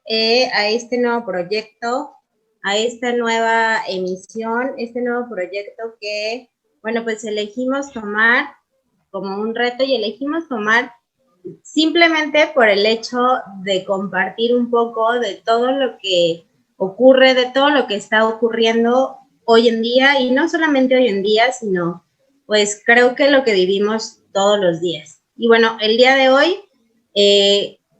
a este nuevo proyecto, a esta nueva emisión, este nuevo proyecto que, bueno, pues elegimos tomar como un reto y elegimos tomar simplemente por el hecho de compartir un poco de todo lo que ocurre, de todo lo que está ocurriendo hoy en día, y no solamente hoy en día, sino pues creo que lo que vivimos todos los días. Y bueno, el día de hoy,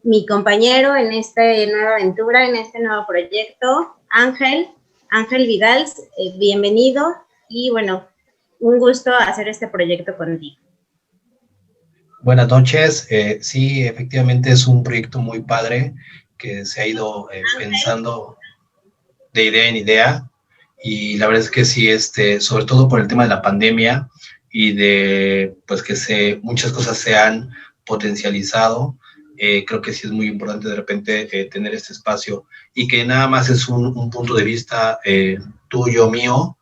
mi compañero en esta nueva aventura, en este nuevo proyecto, Ángel Vidal, bienvenido, y bueno, un gusto hacer este proyecto contigo. Buenas noches. Sí, efectivamente es un proyecto muy padre que se ha ido pensando de idea en idea, y la verdad es que sí, sobre todo por el tema de la pandemia y de pues que muchas cosas se han potencializado. Creo que sí es muy importante de repente tener este espacio, y que nada más es un punto de vista tuyo, mío.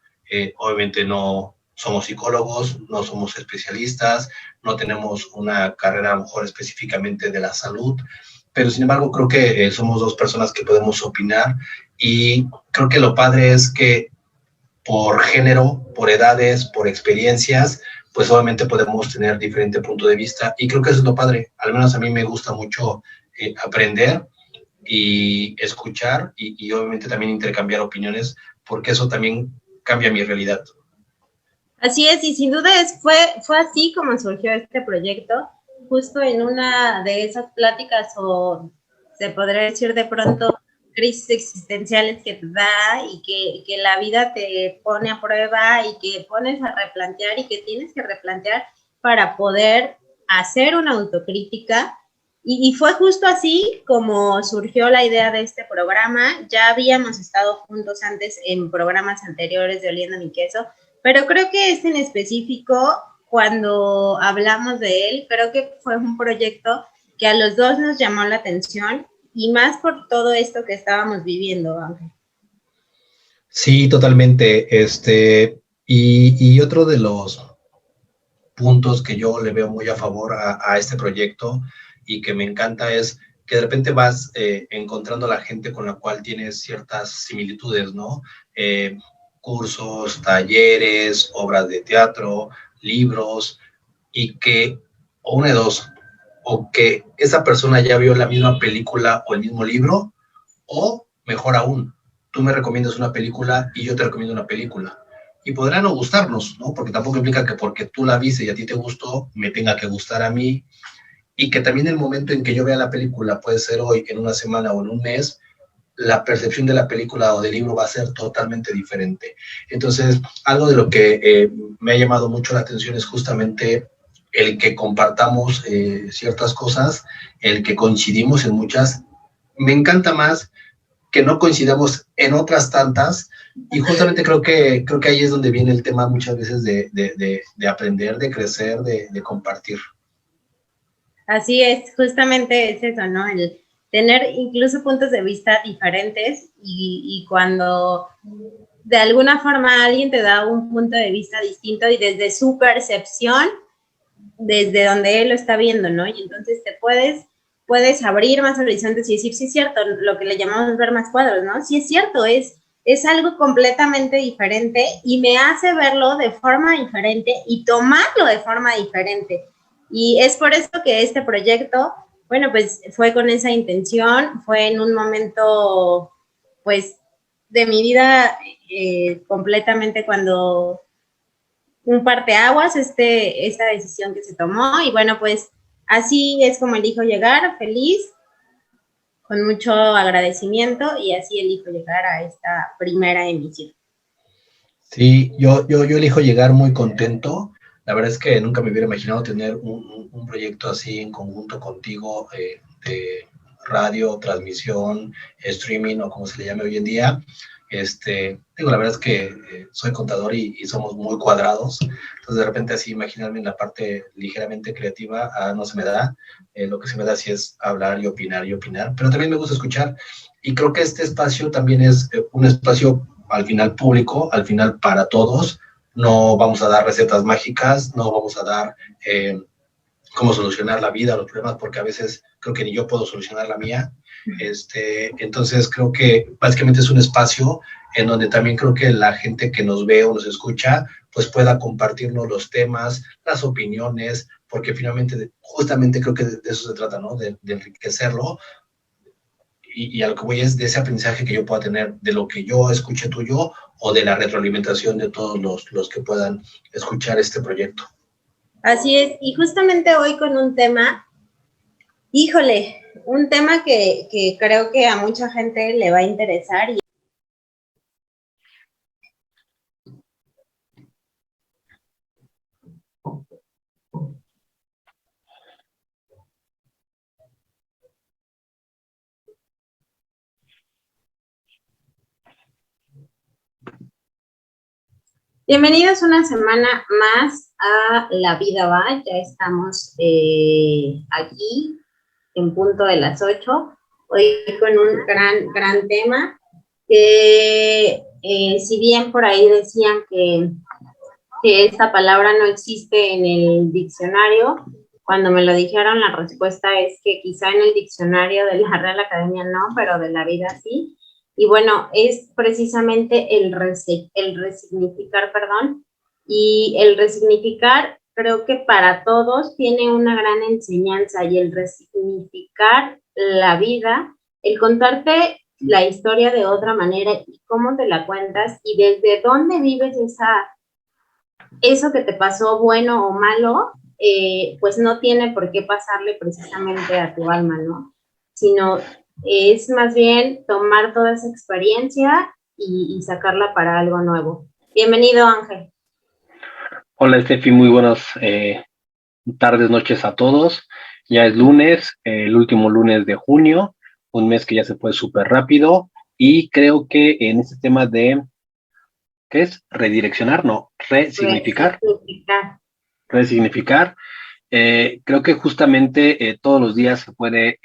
Obviamente no somos psicólogos, no somos especialistas, no tenemos una carrera a lo mejor específicamente de la salud, pero sin embargo creo que somos dos personas que podemos opinar, y creo que lo padre es que por género, por edades, por experiencias, pues obviamente podemos tener diferente punto de vista, y creo que eso es lo padre. Al menos a mí me gusta mucho aprender y escuchar, y obviamente también intercambiar opiniones, porque eso también cambia mi realidad. Así es, y sin duda fue así como surgió este proyecto, justo en una de esas pláticas, o se podría decir de pronto crisis existenciales que te da, y que la vida te pone a prueba y que pones a replantear y que tienes que replantear para poder hacer una autocrítica. Y fue justo así como surgió la idea de este programa. Ya habíamos estado juntos antes en programas anteriores de Oliendo Mi Queso, pero creo que este en específico, cuando hablamos de él, creo que fue un proyecto que a los dos nos llamó la atención, y más por todo esto que estábamos viviendo, Ángel. Sí, totalmente. Y otro de los puntos que yo le veo muy a favor a este proyecto, y que me encanta, es que de repente vas encontrando a la gente con la cual tienes ciertas similitudes, ¿no? Cursos, talleres, obras de teatro, libros, y que, o una de dos, o que esa persona ya vio la misma película o el mismo libro, o mejor aún, tú me recomiendas una película y yo te recomiendo una película. Y podrá no gustarnos, ¿no? Porque tampoco implica que porque tú la viste y a ti te gustó, me tenga que gustar a mí. Y que también el momento en que yo vea la película puede ser hoy, en una semana o en un mes, la percepción de la película o del libro va a ser totalmente diferente. Entonces, algo de lo que me ha llamado mucho la atención es justamente el que compartamos ciertas cosas, el que coincidimos en muchas. Me encanta más que no coincidamos en otras tantas, y justamente creo que ahí es donde viene el tema muchas veces de aprender, de crecer, de compartir. Así es, justamente es eso, ¿no? El tener incluso puntos de vista diferentes, y cuando de alguna forma alguien te da un punto de vista distinto y desde su percepción, desde donde él lo está viendo, ¿no? Y entonces te puedes abrir más horizontes y decir, sí es cierto, lo que le llamamos ver más cuadros, ¿no? Sí es cierto, es algo completamente diferente, y me hace verlo de forma diferente y tomarlo de forma diferente. Y es por eso que este proyecto, bueno, pues fue con esa intención, fue en un momento, pues, de mi vida completamente cuando un parteaguas, esta decisión que se tomó, y bueno, pues así es como elijo llegar, feliz, con mucho agradecimiento, y así elijo llegar a esta primera emisión. Sí, yo elijo llegar muy contento. La verdad es que nunca me hubiera imaginado tener un proyecto así en conjunto contigo, de radio, transmisión, streaming, o como se le llame hoy en día. La verdad es que soy contador, y somos muy cuadrados. Entonces, de repente, así imaginarme en la parte ligeramente creativa, no se me da. Lo que se me da sí es hablar y opinar, pero también me gusta escuchar. Y creo que este espacio también es un espacio al final público, al final para todos. No vamos a dar recetas mágicas, no vamos a dar cómo solucionar la vida, los problemas, porque a veces creo que ni yo puedo solucionar la mía. Entonces creo que básicamente es un espacio en donde también creo que la gente que nos ve o nos escucha, pues pueda compartirnos los temas, las opiniones, porque finalmente, justamente creo que de eso se trata, ¿no? De enriquecerlo, y a lo que voy es de ese aprendizaje que yo pueda tener de lo que yo escuche tuyo o de la retroalimentación de todos los que puedan escuchar este proyecto. Así es, y justamente hoy con un tema, híjole, un tema que creo que a mucha gente le va a interesar. Bienvenidos una semana más a La Vida Va. Ya estamos aquí en punto de las 8. Hoy con un gran tema que si bien por ahí decían que esta palabra no existe en el diccionario, cuando me lo dijeron la respuesta es que quizá en el diccionario de la Real Academia no, pero de la vida sí. Y bueno, es precisamente el resignificar, perdón, y el resignificar creo que para todos tiene una gran enseñanza, y el resignificar la vida, el contarte la historia de otra manera y cómo te la cuentas y desde dónde vives eso que te pasó, bueno o malo, pues no tiene por qué pasarle precisamente a tu alma, ¿no? Sino es más bien tomar toda esa experiencia y sacarla para algo nuevo. Bienvenido, Ángel. Hola, Estefi, muy buenas tardes, noches a todos. Ya es lunes, el último lunes de junio, un mes que ya se fue súper rápido, y creo que en este tema de, ¿qué es? Redireccionar, no, resignificar. Resignificar. Creo que justamente todos los días se puede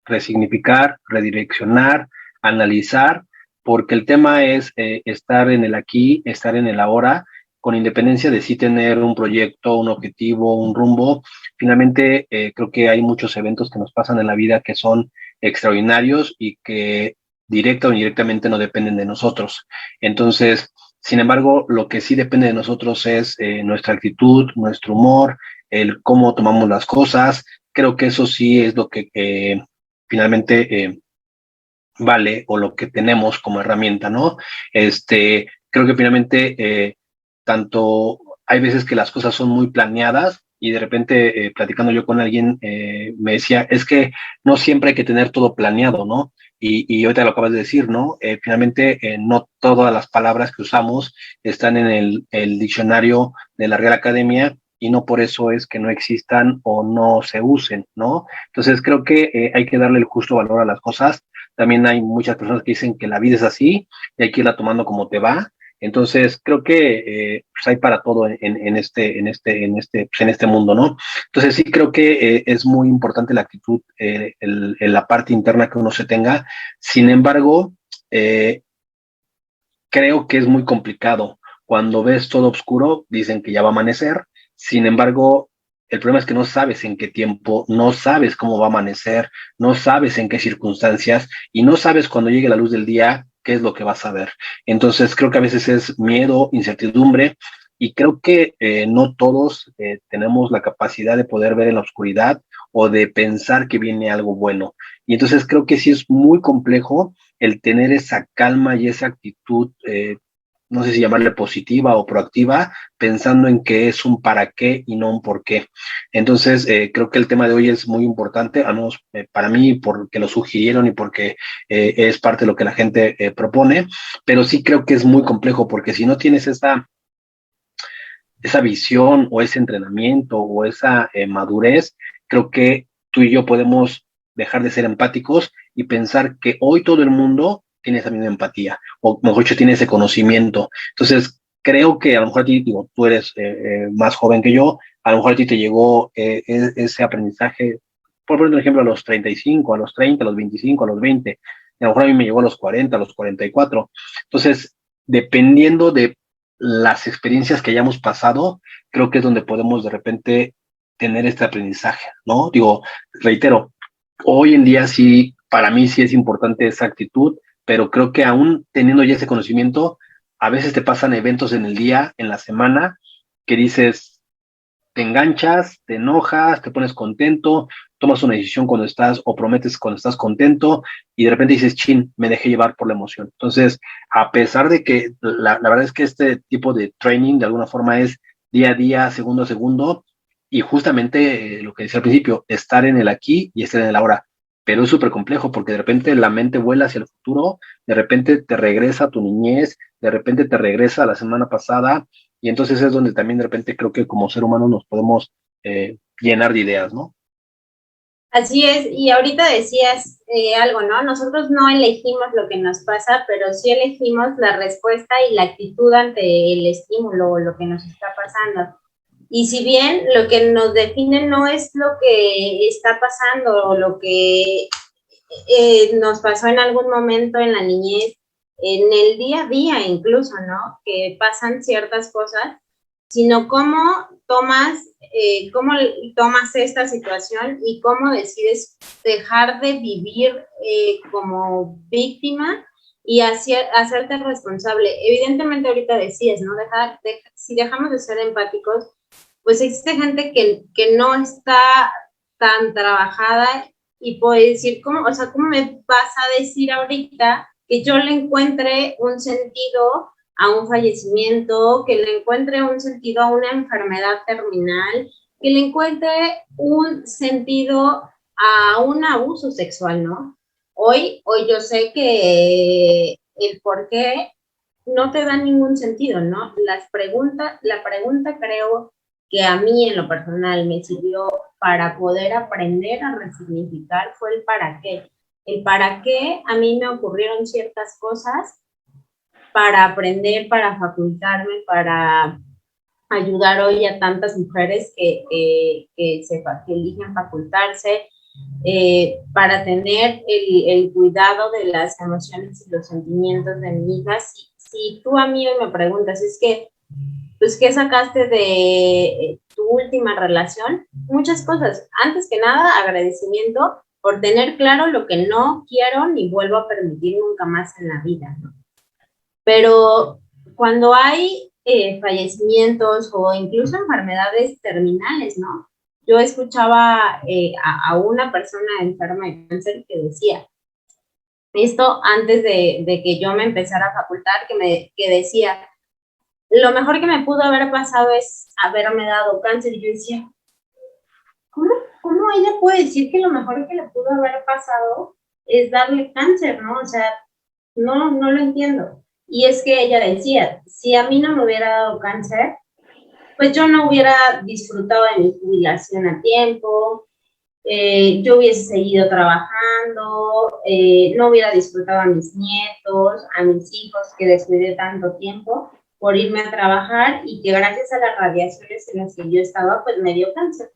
resignificar, redireccionar, analizar, porque el tema es estar en el aquí, estar en el ahora, con independencia de sí tener un proyecto, un objetivo, un rumbo. Finalmente, creo que hay muchos eventos que nos pasan en la vida que son extraordinarios y que directa o indirectamente no dependen de nosotros. Entonces, sin embargo, lo que sí depende de nosotros es nuestra actitud, nuestro humor, el cómo tomamos las cosas. Creo que eso sí es lo que finalmente vale, o lo que tenemos como herramienta, ¿no? Creo que finalmente tanto hay veces que las cosas son muy planeadas, y de repente platicando yo con alguien me decía, es que no siempre hay que tener todo planeado, ¿no? Y ahorita lo acabas de decir, ¿no? Finalmente no todas las palabras que usamos están en el diccionario de la Real Academia, y no por eso es que no existan o no se usen, ¿no? Entonces creo que hay que darle el justo valor a las cosas. También hay muchas personas que dicen que la vida es así y hay que irla tomando como te va. Entonces creo que pues hay para todo en este mundo, ¿no? Entonces sí creo que es muy importante la actitud, la parte interna que uno se tenga. Sin embargo, creo que es muy complicado. Cuando ves todo oscuro, dicen que ya va a amanecer. Sin embargo, el problema es que no sabes en qué tiempo, no sabes cómo va a amanecer, no sabes en qué circunstancias, y no sabes cuando llegue la luz del día qué es lo que vas a ver. Entonces creo que a veces es miedo, incertidumbre, y creo que no todos tenemos la capacidad de poder ver en la oscuridad o de pensar que viene algo bueno. Y entonces creo que sí es muy complejo el tener esa calma y esa actitud, no sé si llamarle positiva o proactiva, pensando en que es un para qué y no un por qué. Entonces, creo que el tema de hoy es muy importante, al menos para mí, porque lo sugirieron y porque es parte de lo que la gente propone, pero sí creo que es muy complejo, porque si no tienes esa visión o ese entrenamiento o esa madurez, creo que tú y yo podemos dejar de ser empáticos y pensar que hoy todo el mundo tiene esa misma empatía, o mejor dicho, tiene ese conocimiento. Entonces, creo que a lo mejor a ti, digo, tú eres más joven que yo, a lo mejor a ti te llegó ese aprendizaje, por poner un ejemplo, a los 35, a los 30, a los 25, a los 20, y a lo mejor a mí me llegó a los 40, a los 44. Entonces, dependiendo de las experiencias que hayamos pasado, creo que es donde podemos de repente tener este aprendizaje, ¿no? Digo, reitero, hoy en día sí, para mí sí es importante esa actitud, pero creo que aún teniendo ya ese conocimiento, a veces te pasan eventos en el día, en la semana, que dices, te enganchas, te enojas, te pones contento, tomas una decisión cuando estás o prometes cuando estás contento y de repente dices, chin, me dejé llevar por la emoción. Entonces, a pesar de que la verdad es que este tipo de training de alguna forma es día a día, segundo a segundo, y justamente lo que decía al principio, estar en el aquí y estar en el ahora. Pero es súper complejo porque de repente la mente vuela hacia el futuro, de repente te regresa a tu niñez, de repente te regresa a la semana pasada, y entonces es donde también de repente creo que como ser humano nos podemos llenar de ideas, ¿no? Así es, y ahorita decías algo, ¿no? Nosotros no elegimos lo que nos pasa, pero sí elegimos la respuesta y la actitud ante el estímulo o lo que nos está pasando. Y si bien lo que nos define no es lo que está pasando o lo que nos pasó en algún momento en la niñez, en el día a día incluso, ¿no? Que pasan ciertas cosas, sino cómo tomas esta situación y cómo decides dejar de vivir como víctima y hacerte responsable. Evidentemente ahorita decías, ¿no? Si dejamos de ser empáticos, pues existe gente que no está tan trabajada y puede decir, ¿cómo me vas a decir ahorita que yo le encuentre un sentido a un fallecimiento, que le encuentre un sentido a una enfermedad terminal, que le encuentre un sentido a un abuso sexual, ¿no? Hoy yo sé que el por qué no te da ningún sentido, ¿no? La pregunta creo que a mí en lo personal me sirvió para poder aprender a resignificar fue el para qué. El para qué a mí me ocurrieron ciertas cosas para aprender, para facultarme, para ayudar hoy a tantas mujeres que eligen facultarse, para tener el cuidado de las emociones y los sentimientos de mi hija. Si tú a mí hoy me preguntas, pues, ¿qué sacaste de tu última relación? Muchas cosas. Antes que nada, agradecimiento por tener claro lo que no quiero ni vuelvo a permitir nunca más en la vida, ¿no? Pero cuando hay fallecimientos o incluso enfermedades terminales, ¿no? Yo escuchaba a una persona enferma de cáncer que decía, esto antes de que yo me empezara a facultar, que decía, lo mejor que me pudo haber pasado es haberme dado cáncer. Y yo decía, ¿cómo ella puede decir que lo mejor que le pudo haber pasado es darle cáncer, ¿no? O sea, no lo entiendo. Y es que ella decía, si a mí no me hubiera dado cáncer, pues yo no hubiera disfrutado de mi jubilación a tiempo, yo hubiese seguido trabajando, no hubiera disfrutado a mis nietos, a mis hijos que descuidé tanto tiempo por irme a trabajar y que gracias a las radiaciones en las que yo estaba, pues me dio cáncer.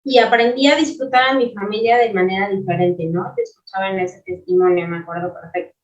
Y aprendí a disfrutar a mi familia de manera diferente, ¿no? Te escuchaba en ese testimonio, me acuerdo perfecto.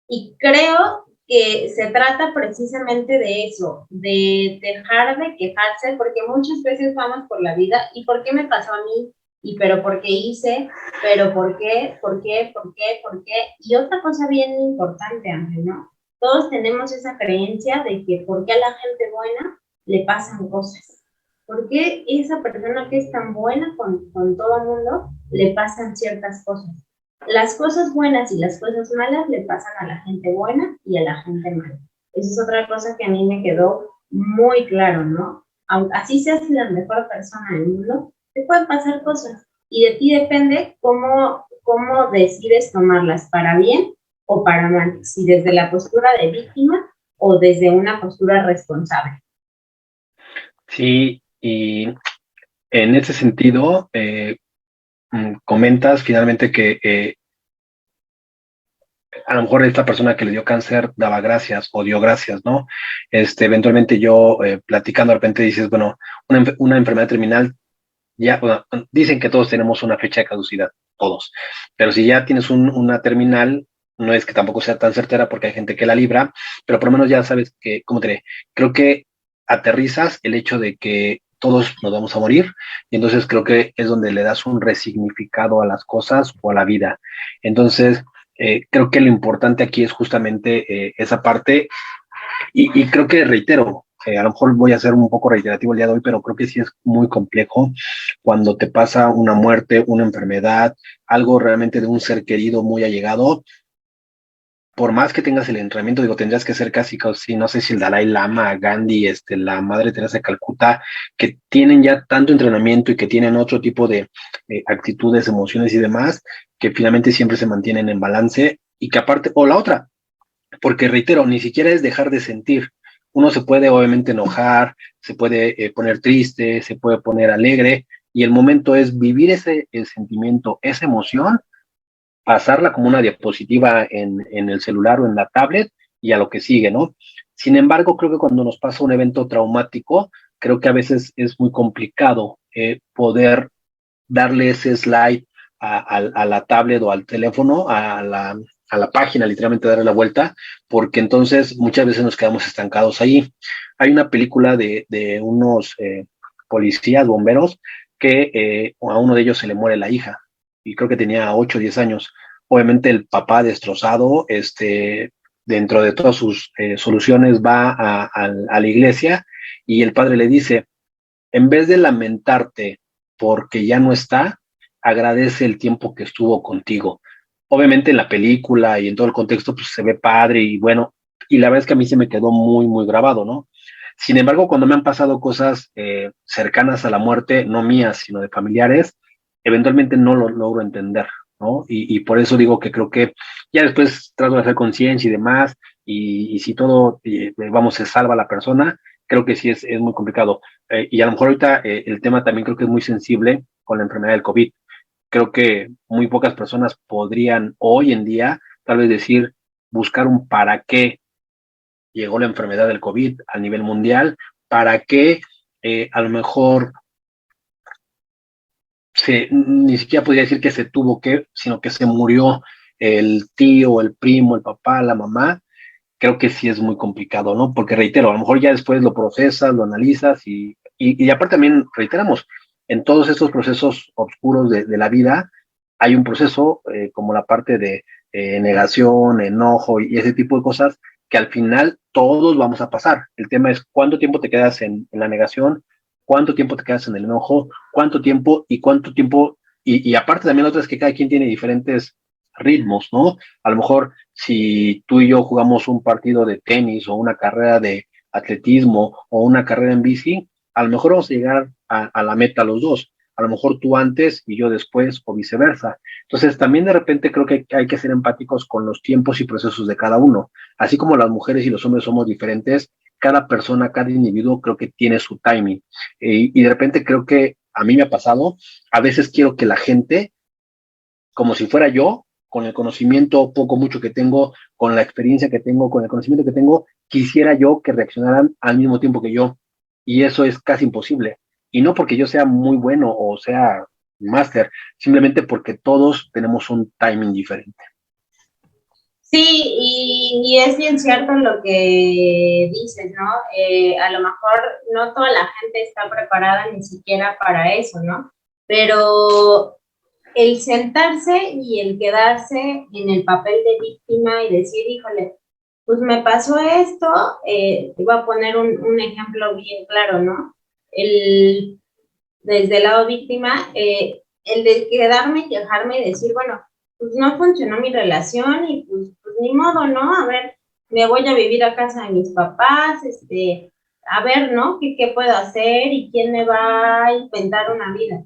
Y creo que se trata precisamente de eso, de dejar de quejarse, porque muchas veces vamos por la vida, ¿y por qué me pasó a mí? ¿Y pero por qué hice? ¿Pero por qué? ¿Por qué? ¿Por qué? ¿Por qué? Y otra cosa bien importante, Ángel, ¿no? Todos tenemos esa creencia de que por qué a la gente buena le pasan cosas. ¿Por qué esa persona que es tan buena con todo el mundo le pasan ciertas cosas? Las cosas buenas y las cosas malas le pasan a la gente buena y a la gente mala. Esa es otra cosa que a mí me quedó muy claro, ¿no? Aunque así seas la mejor persona del mundo, te pueden pasar cosas y de ti depende cómo decides tomarlas, para bien o para mal, si desde la postura de víctima o desde una postura responsable. Sí, y en ese sentido, comentas finalmente que a lo mejor esta persona que le dio cáncer daba gracias o dio gracias, ¿no? Eventualmente yo platicando de repente dices, bueno, una enfermedad terminal, ya, bueno, dicen que todos tenemos una fecha de caducidad, todos, pero si ya tienes una terminal, no es que tampoco sea tan certera porque hay gente que la libra, pero por lo menos ya sabes que, ¿cómo te diré? Creo que aterrizas el hecho de que todos nos vamos a morir, y entonces creo que es donde le das un resignificado a las cosas o a la vida. Entonces, creo que lo importante aquí es justamente esa parte, y creo que reitero, a lo mejor voy a ser un poco reiterativo el día de hoy, pero creo que sí es muy complejo cuando te pasa una muerte, una enfermedad, algo realmente de un ser querido muy allegado. Por más que tengas el entrenamiento, digo, tendrías que ser casi, casi, no sé si el Dalai Lama, Gandhi, la Madre Teresa de Calcuta, que tienen ya tanto entrenamiento y que tienen otro tipo de actitudes, emociones y demás, que finalmente siempre se mantienen en balance, y que aparte, o la otra, porque reitero, ni siquiera es dejar de sentir. Uno se puede obviamente enojar, se puede poner triste, se puede poner alegre, y el momento es vivir ese el sentimiento, esa emoción, pasarla como una diapositiva en el celular o en la tablet, y a lo que sigue, ¿no? Sin embargo, creo que cuando nos pasa un evento traumático, creo que a veces es muy complicado poder darle ese slide a la tablet o al teléfono, a la página, literalmente darle la vuelta, porque entonces muchas veces nos quedamos estancados ahí. Hay una película de unos policías, bomberos, que a uno de ellos se le muere la hija, y creo que tenía 8 o 10 años. Obviamente el papá destrozado, dentro de todas sus soluciones va a la iglesia, y el padre le dice, en vez de lamentarte porque ya no está, agradece el tiempo que estuvo contigo. Obviamente en la película y en todo el contexto pues se ve padre, y bueno, y la verdad es que a mí se me quedó muy, muy grabado, ¿no? Sin embargo, cuando me han pasado cosas cercanas a la muerte, no mías, sino de familiares, eventualmente no lo logro entender, ¿no? Y por eso digo que creo que ya después trato de hacer conciencia y demás, y si todo, vamos, se salva a la persona, creo que sí es muy complicado. Y a lo mejor ahorita el tema también creo que es muy sensible con la enfermedad del COVID. Creo que muy pocas personas podrían hoy en día tal vez decir, buscar un para qué llegó la enfermedad del COVID a nivel mundial, para qué a lo mejor ni siquiera podría decir que se tuvo que, sino que se murió el tío, el primo, el papá, la mamá. Creo que sí es muy complicado, ¿no? Porque reitero, a lo mejor ya después lo procesas, lo analizas, y aparte también reiteramos, en todos estos procesos oscuros de la vida hay un proceso como la parte de negación, enojo y ese tipo de cosas que al final todos vamos a pasar. El tema es cuánto tiempo te quedas en la negación, cuánto tiempo te quedas en el enojo, cuánto tiempo, y aparte también otra es que cada quien tiene diferentes ritmos, ¿no? A lo mejor si tú y yo jugamos un partido de tenis o una carrera de atletismo o una carrera en bici, a lo mejor vamos a llegar a la meta los dos. A lo mejor tú antes y yo después o viceversa. Entonces también de repente creo que hay que ser empáticos con los tiempos y procesos de cada uno. Así como las mujeres y los hombres somos diferentes, cada persona, cada individuo creo que tiene su timing. Y de repente creo que a mí me ha pasado, a veces quiero que la gente, como si fuera yo, con el conocimiento poco mucho que tengo, con la experiencia que tengo, con el conocimiento que tengo, quisiera yo que reaccionaran al mismo tiempo que yo. Y eso es casi imposible. Y no porque yo sea muy bueno o sea máster, simplemente porque todos tenemos un timing diferente. Sí, y es bien cierto lo que dices, ¿no? A lo mejor no toda la gente está preparada ni siquiera para eso, ¿no? Pero el sentarse y el quedarse en el papel de víctima y decir, híjole, pues me pasó esto, te voy a poner un ejemplo bien claro, ¿no? El, desde el lado víctima, el de quedarme y quejarme y decir, bueno, pues no funcionó mi relación y pues ni modo, ¿no? A ver, me voy a vivir a casa de mis papás, a ver, ¿no? ¿Qué puedo hacer y quién me va a inventar una vida?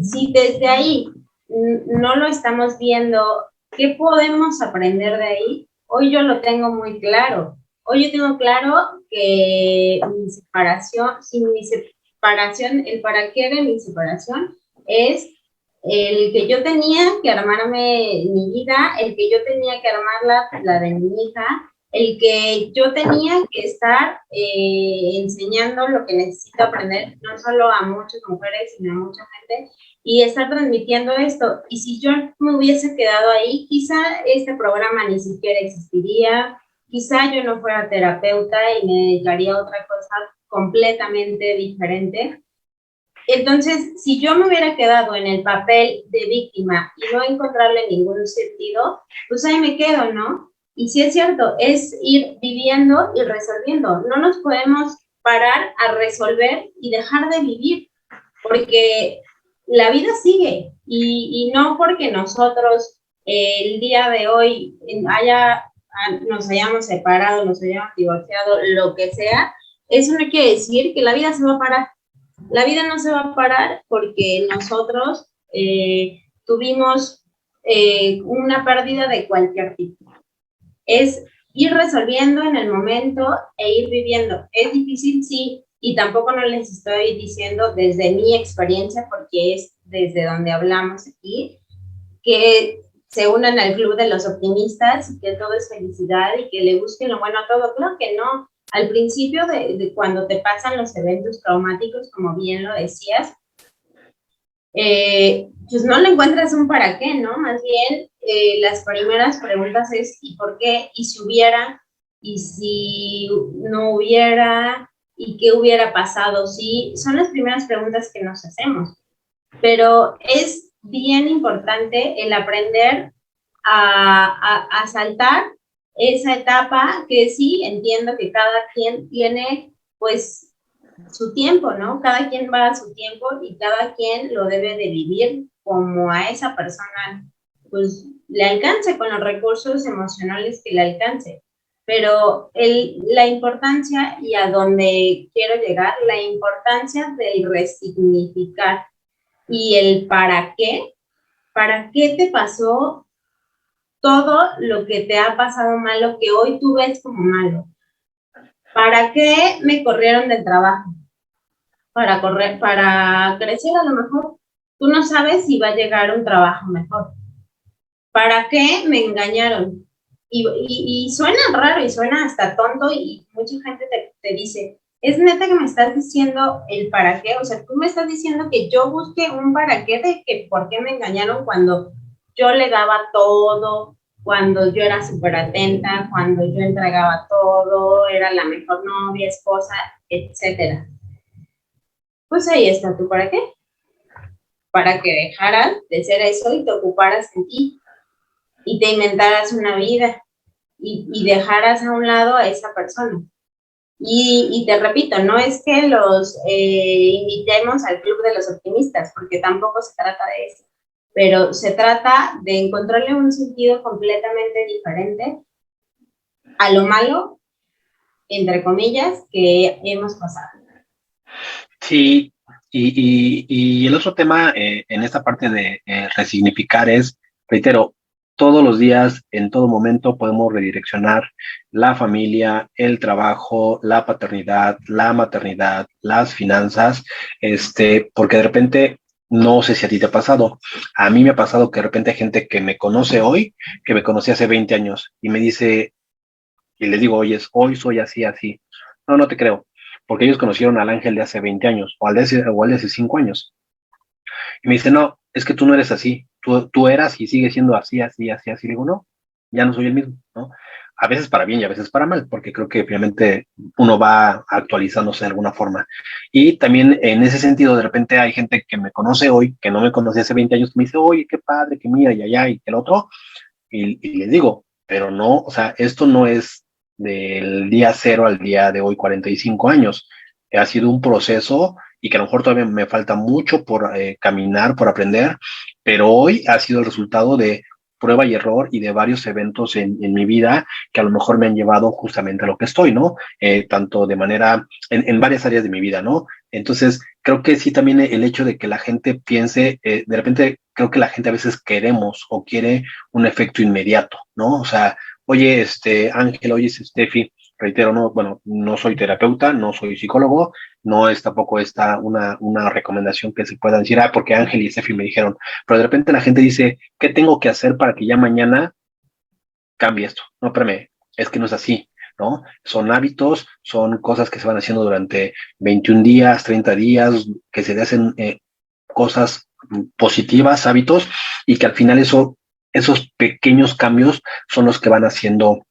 Si desde ahí no lo estamos viendo, ¿qué podemos aprender de ahí? Hoy yo lo tengo muy claro. Hoy yo tengo claro que mi separación, sin mi separación, el para qué de mi separación es el que yo tenía que armarme mi vida, el que yo tenía que armar la de mi hija, el que yo tenía que estar enseñando lo que necesito aprender, no solo a muchas mujeres, sino a mucha gente, y estar transmitiendo esto. Y si yo me hubiese quedado ahí, quizá este programa ni siquiera existiría, quizá yo no fuera terapeuta y me dedicaría a otra cosa completamente diferente. Entonces, si yo me hubiera quedado en el papel de víctima y no encontrarle ningún sentido, pues ahí me quedo, ¿no? Y sí es cierto, es ir viviendo y resolviendo. No nos podemos parar a resolver y dejar de vivir, porque la vida sigue y no porque nosotros el día de hoy nos hayamos separado, nos hayamos divorciado, lo que sea, eso no quiere decir que la vida se va a parar. La vida no se va a parar porque nosotros tuvimos una pérdida de cualquier tipo. Es ir resolviendo en el momento e ir viviendo. ¿Es difícil? Sí, y tampoco no les estoy diciendo desde mi experiencia, porque es desde donde hablamos aquí, que se unan al club de los optimistas y que todo es felicidad y que le busquen lo bueno a todo. Claro que no. Al principio de cuando te pasan los eventos traumáticos, como bien lo decías, pues no le encuentras un para qué, ¿no? Más bien, las primeras preguntas es ¿y por qué? ¿Y si hubiera? ¿Y si no hubiera? ¿Y qué hubiera pasado? Sí, son las primeras preguntas que nos hacemos. Pero es bien importante el aprender a saltar esa etapa, que sí, entiendo que cada quien tiene, pues, su tiempo, ¿no? Cada quien va a su tiempo y cada quien lo debe de vivir como a esa persona, pues, le alcance con los recursos emocionales que le alcance. Pero la importancia y a donde quiero llegar, la importancia del resignificar y el para qué te pasó todo lo que te ha pasado malo, que hoy tú ves como malo. ¿Para qué me corrieron del trabajo? Para crecer a lo mejor. Tú no sabes si va a llegar un trabajo mejor. ¿Para qué me engañaron? Y suena raro y suena hasta tonto y mucha gente te dice, ¿es neta que me estás diciendo el para qué? O sea, tú me estás diciendo que yo busque un para qué de que por qué me engañaron cuando yo le daba todo, cuando yo era súper atenta, cuando yo entregaba todo, era la mejor novia, esposa, etcétera. Pues ahí está tu para qué. Para que dejaras de ser eso y te ocuparas en ti y te inventaras una vida y dejaras a un lado a esa persona. Y te repito, no es que los invitemos al club de los optimistas, porque tampoco se trata de eso, pero se trata de encontrarle un sentido completamente diferente a lo malo, entre comillas, que hemos pasado. Sí, y el otro tema en esta parte de resignificar es, reitero, todos los días, en todo momento podemos redireccionar la familia, el trabajo, la paternidad, la maternidad, las finanzas, porque de repente, no sé si a ti te ha pasado, a mí me ha pasado que de repente hay gente que me conoce hoy, que me conocí hace 20 años y me dice, y les digo, oye, hoy soy así, así. No, no te creo, porque ellos conocieron al Ángel de hace 20 años o al de hace 5 años. Y me dice, no, es que tú no eres así, tú eras y sigues siendo así, así, así, así. Le digo, no, ya no soy el mismo, ¿no? A veces para bien y a veces para mal, porque creo que obviamente uno va actualizándose de alguna forma. Y también en ese sentido, de repente hay gente que me conoce hoy, que no me conocía hace 20 años, que me dice, oye, qué padre, que mira, y allá, y que el otro. Y les digo, pero no, o sea, esto no es del día cero al día de hoy, 45 años. Ha sido un proceso y que a lo mejor todavía me falta mucho por caminar, por aprender, pero hoy ha sido el resultado de prueba y error y de varios eventos en mi vida que a lo mejor me han llevado justamente a lo que estoy, ¿no? Tanto de manera, en varias áreas de mi vida, ¿no? Entonces, creo que sí también el hecho de que la gente piense, de repente creo que la gente a veces queremos o quiere un efecto inmediato, ¿no? O sea, oye, Ángel, oye, Steffi, reitero, no, bueno, no soy terapeuta, no soy psicólogo, no es tampoco una recomendación que se pueda decir, porque Ángel y Steffi me dijeron, pero de repente la gente dice, ¿qué tengo que hacer para que ya mañana cambie esto? No, espérame, es que no es así, ¿no? Son hábitos, son cosas que se van haciendo durante 21 días, 30 días, que se le hacen cosas positivas, hábitos, y que al final esos pequeños cambios son los que van haciendo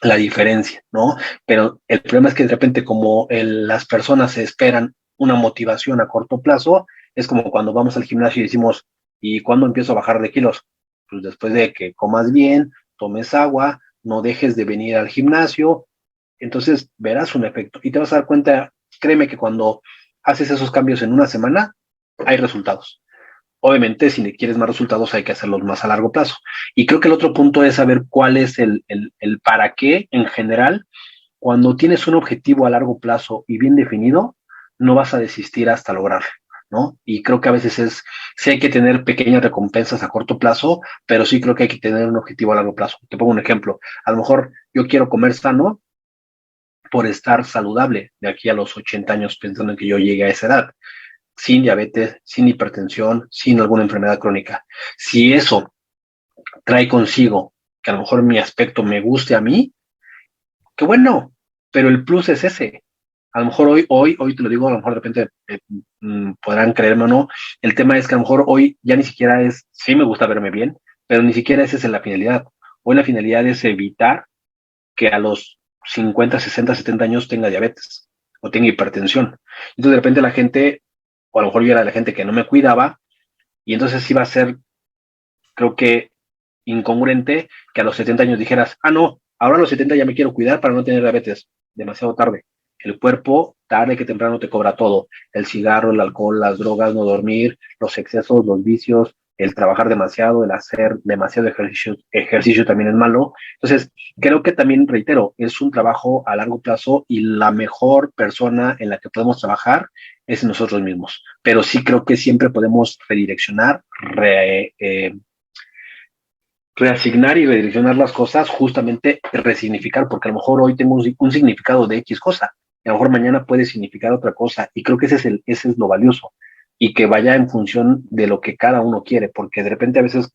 la diferencia, ¿no? Pero el problema es que de repente como las personas se esperan una motivación a corto plazo, es como cuando vamos al gimnasio y decimos, ¿y cuándo empiezo a bajar de kilos? Pues después de que comas bien, tomes agua, no dejes de venir al gimnasio, entonces verás un efecto y te vas a dar cuenta, créeme que cuando haces esos cambios en una semana, hay resultados. Obviamente, si quieres más resultados, hay que hacerlos más a largo plazo. Y creo que el otro punto es saber cuál es el para qué en general. Cuando tienes un objetivo a largo plazo y bien definido, no vas a desistir hasta lograrlo, ¿no? Y creo que a veces sí hay que tener pequeñas recompensas a corto plazo, pero sí creo que hay que tener un objetivo a largo plazo. Te pongo un ejemplo. A lo mejor yo quiero comer sano por estar saludable de aquí a los 80 años, pensando en que yo llegue a esa edad, sin diabetes, sin hipertensión, sin alguna enfermedad crónica. Si eso trae consigo que a lo mejor mi aspecto me guste a mí, qué bueno, pero el plus es ese. A lo mejor hoy te lo digo, a lo mejor de repente podrán creerme o no, el tema es que a lo mejor hoy ya ni siquiera es, sí me gusta verme bien, pero ni siquiera esa es la finalidad. Hoy la finalidad es evitar que a los 50, 60, 70 años tenga diabetes o tenga hipertensión. Entonces de repente la gente, o a lo mejor yo era de la gente que no me cuidaba, y entonces iba a ser, creo que, incongruente que a los 70 años dijeras, no, ahora a los 70 ya me quiero cuidar para no tener diabetes. Demasiado tarde. El cuerpo, tarde que temprano, te cobra todo. El cigarro, el alcohol, las drogas, no dormir, los excesos, los vicios, el trabajar demasiado, el hacer demasiado ejercicio también es malo. Entonces, creo que también, reitero, es un trabajo a largo plazo y la mejor persona en la que podemos trabajar es en nosotros mismos. Pero sí creo que siempre podemos redireccionar, reasignar y redireccionar las cosas, justamente resignificar, porque a lo mejor hoy tengo un significado de X cosa, y a lo mejor mañana puede significar otra cosa, y creo que ese es lo valioso, y que vaya en función de lo que cada uno quiere, porque de repente a veces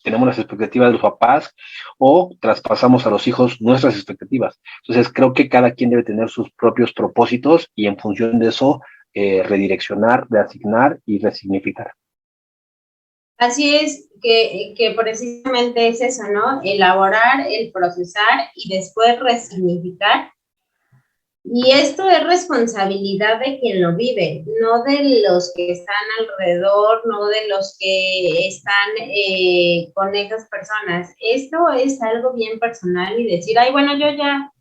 tenemos las expectativas de los papás o traspasamos a los hijos nuestras expectativas. Entonces creo que cada quien debe tener sus propios propósitos y en función de eso redireccionar, reasignar y resignificar. Así es que precisamente es eso, ¿no? Elaborar, el procesar y después resignificar. Y esto es responsabilidad de quien lo vive, no de los que están alrededor, no de los que están con esas personas. Esto es algo bien personal y decir, ay, bueno, yo ya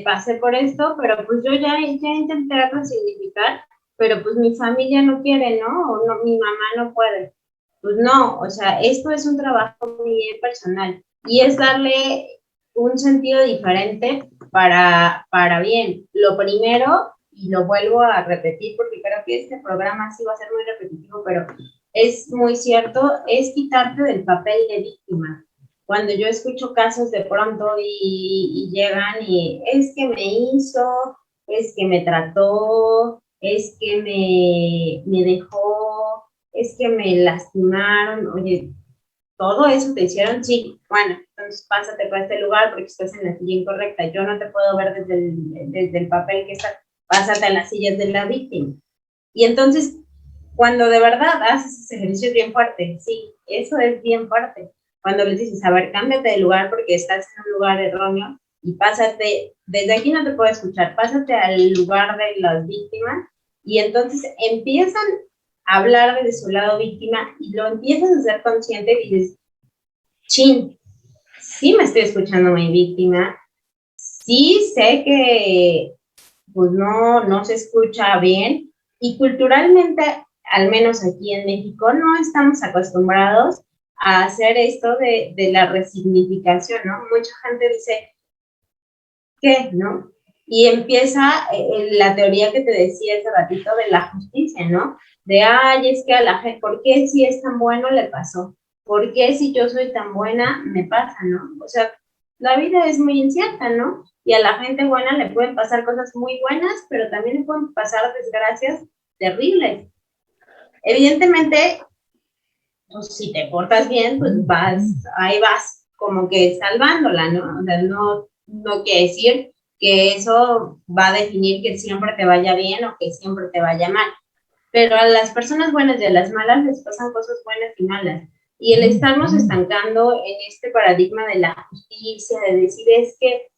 pasé por esto, pero pues yo ya intenté resignificar, pero pues mi familia no quiere, ¿no? O no, mi mamá no puede. Pues no, o sea, esto es un trabajo bien personal y es darle un sentido diferente para bien. Lo primero, y lo vuelvo a repetir porque creo que este programa sí va a ser muy repetitivo, pero es muy cierto, es quitarte del papel de víctima. Cuando yo escucho casos de pronto y llegan y es que me hizo, es que me trató, es que me dejó, es que me lastimaron, oye, todo eso te hicieron, sí, bueno, entonces pásate para este lugar porque estás en la silla incorrecta, yo no te puedo ver desde el papel que está, pásate a las sillas de la víctima. Y entonces, cuando de verdad haces ese ejercicio bien fuerte, sí, eso es bien fuerte. Cuando les dices, a ver, cámbiate de lugar porque estás en un lugar erróneo y pásate, desde aquí no te puedo escuchar, pásate al lugar de las víctimas y entonces empiezan hablar de su lado víctima y lo empiezas a ser consciente y dices, chin, sí me estoy escuchando mi víctima, sí sé que pues no se escucha bien y culturalmente, al menos aquí en México, no estamos acostumbrados a hacer esto de la resignificación, ¿no? Mucha gente dice, ¿qué? ¿No? Y empieza la teoría que te decía hace ratito de la justicia, ¿no? De, ay, es que a la gente, ¿por qué si es tan bueno le pasó? ¿Por qué si yo soy tan buena me pasa, no? O sea, la vida es muy incierta, ¿no? Y a la gente buena le pueden pasar cosas muy buenas, pero también le pueden pasar desgracias terribles. Evidentemente, pues si te portas bien, pues ahí vas como que salvándola, ¿no? O sea, no quiere decir que eso va a definir que siempre te vaya bien o que siempre te vaya mal. Pero a las personas buenas y a las malas les pasan cosas buenas y malas. Y el estarnos estancando en este paradigma de la justicia, de decir es que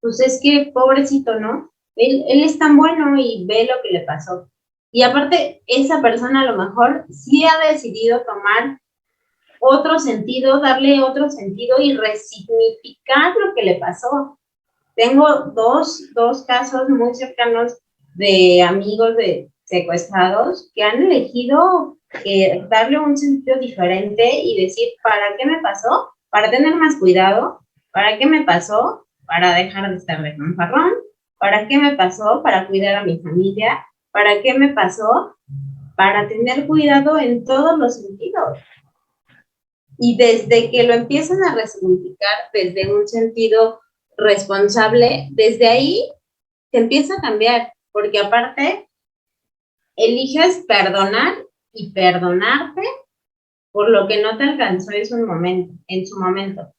pues es que pobrecito, ¿no? Él es tan bueno y ve lo que le pasó. Y aparte, esa persona a lo mejor sí ha decidido tomar otro sentido, darle otro sentido y resignificar lo que le pasó. Tengo dos casos muy cercanos de amigos de secuestrados que han elegido darle un sentido diferente y decir, ¿para qué me pasó? Para tener más cuidado. ¿Para qué me pasó? Para dejar de estar de fanfarrón. ¿Para qué me pasó? Para cuidar a mi familia. ¿Para qué me pasó? Para tener cuidado en todos los sentidos. Y desde que lo empiezan a resignificar desde un sentido responsable, desde ahí te empieza a cambiar, porque aparte eliges perdonar y perdonarte por lo que no te alcanzó en su momento.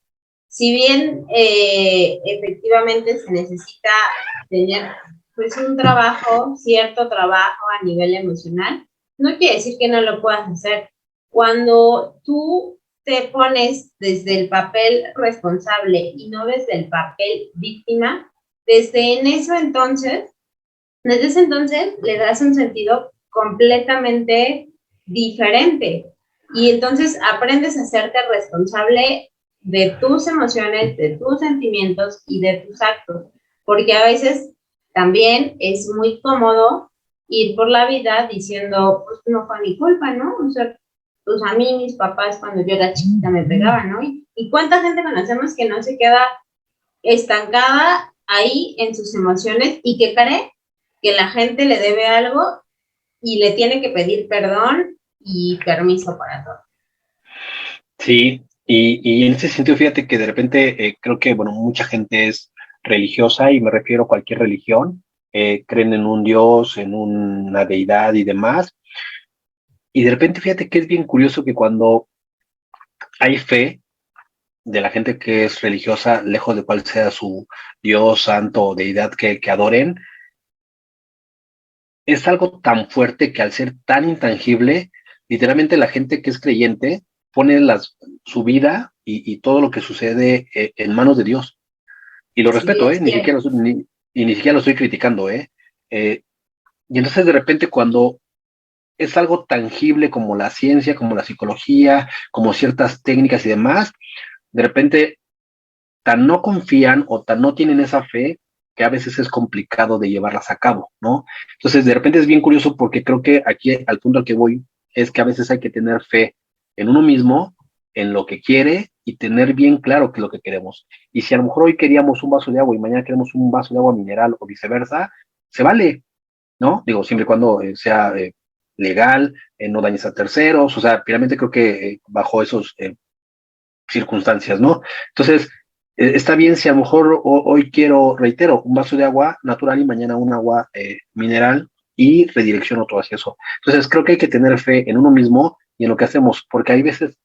Si bien efectivamente se necesita tener pues un trabajo, cierto trabajo a nivel emocional, no quiere decir que no lo puedas hacer. Cuando tú te pones desde el papel responsable y no desde el papel víctima, desde ese entonces le das un sentido completamente diferente. Y entonces aprendes a hacerte responsable de tus emociones, de tus sentimientos y de tus actos. Porque a veces también es muy cómodo ir por la vida diciendo, pues no fue mi culpa, ¿no? O sea, pues a mí mis papás cuando yo era chiquita me pegaban, ¿no? Y cuánta gente conocemos que no se queda estancada ahí en sus emociones y que cree que la gente le debe algo y le tiene que pedir perdón y permiso para todo. Sí, y en ese sentido, fíjate que de repente creo que, bueno, mucha gente es religiosa y me refiero a cualquier religión, creen en un Dios, en una deidad y demás. Y de repente, fíjate que es bien curioso que cuando hay fe de la gente que es religiosa, lejos de cuál sea su Dios, santo o deidad que adoren, es algo tan fuerte que al ser tan intangible, literalmente la gente que es creyente pone su vida y todo lo que sucede en manos de Dios. Y lo Sí, respeto, es ni cierto. siquiera, ni siquiera lo estoy criticando. Y entonces de repente cuando es algo tangible como la ciencia, como la psicología, como ciertas técnicas y demás, de repente tan no confían o tan no tienen esa fe que a veces es complicado de llevarlas a cabo, ¿no? Entonces, de repente es bien curioso porque creo que aquí al punto al que voy es que a veces hay que tener fe en uno mismo, en lo que quiere y tener bien claro qué es lo que queremos. Y si a lo mejor hoy queríamos un vaso de agua y mañana queremos un vaso de agua mineral o viceversa, se vale, ¿no? Digo, siempre y cuando sea legal, no dañes a terceros, o sea, finalmente creo que bajo esos circunstancias, ¿no? Entonces, está bien si a lo mejor hoy quiero, reitero, un vaso de agua natural y mañana un agua mineral y redirecciono todo hacia eso. Entonces, creo que hay que tener fe en uno mismo y en lo que hacemos, porque hay veces,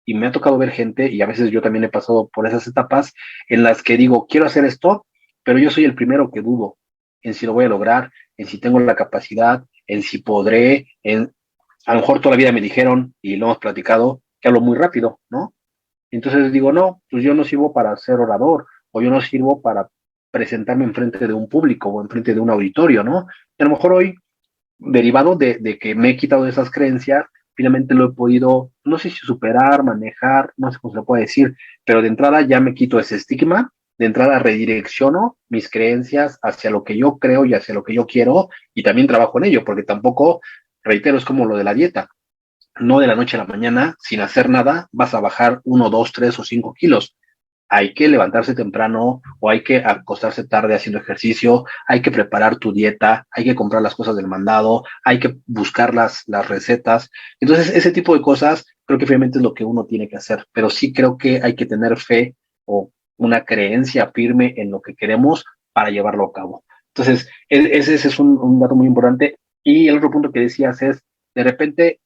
y me ha tocado ver gente, y a veces yo también he pasado por esas etapas, en las que digo, quiero hacer esto, pero yo soy el primero que dudo en si lo voy a lograr, en si tengo la capacidad, en si podré, a lo mejor toda la vida me dijeron, y lo hemos platicado, que hablo muy rápido, ¿no? Entonces digo, no, pues yo no sirvo para ser orador o yo no sirvo para presentarme enfrente de un público o enfrente de un auditorio, ¿no? Y a lo mejor hoy, derivado de que me he quitado esas creencias, finalmente lo he podido, no sé si superar, manejar, no sé cómo se lo puede decir, pero de entrada ya me quito ese estigma, de entrada redirecciono mis creencias hacia lo que yo creo y hacia lo que yo quiero y también trabajo en ello, porque tampoco, reitero, es como lo de la dieta no de la noche a la mañana, sin hacer nada, vas a bajar 1, 2, 3 o 5 kilos. Hay que levantarse temprano o hay que acostarse tarde haciendo ejercicio, hay que preparar tu dieta, hay que comprar las cosas del mandado, hay que buscar las recetas. Entonces, ese tipo de cosas creo que finalmente es lo que uno tiene que hacer, pero sí creo que hay que tener fe o una creencia firme en lo que queremos para llevarlo a cabo. Entonces, ese es un dato muy importante. Y el otro punto que decías es, de repente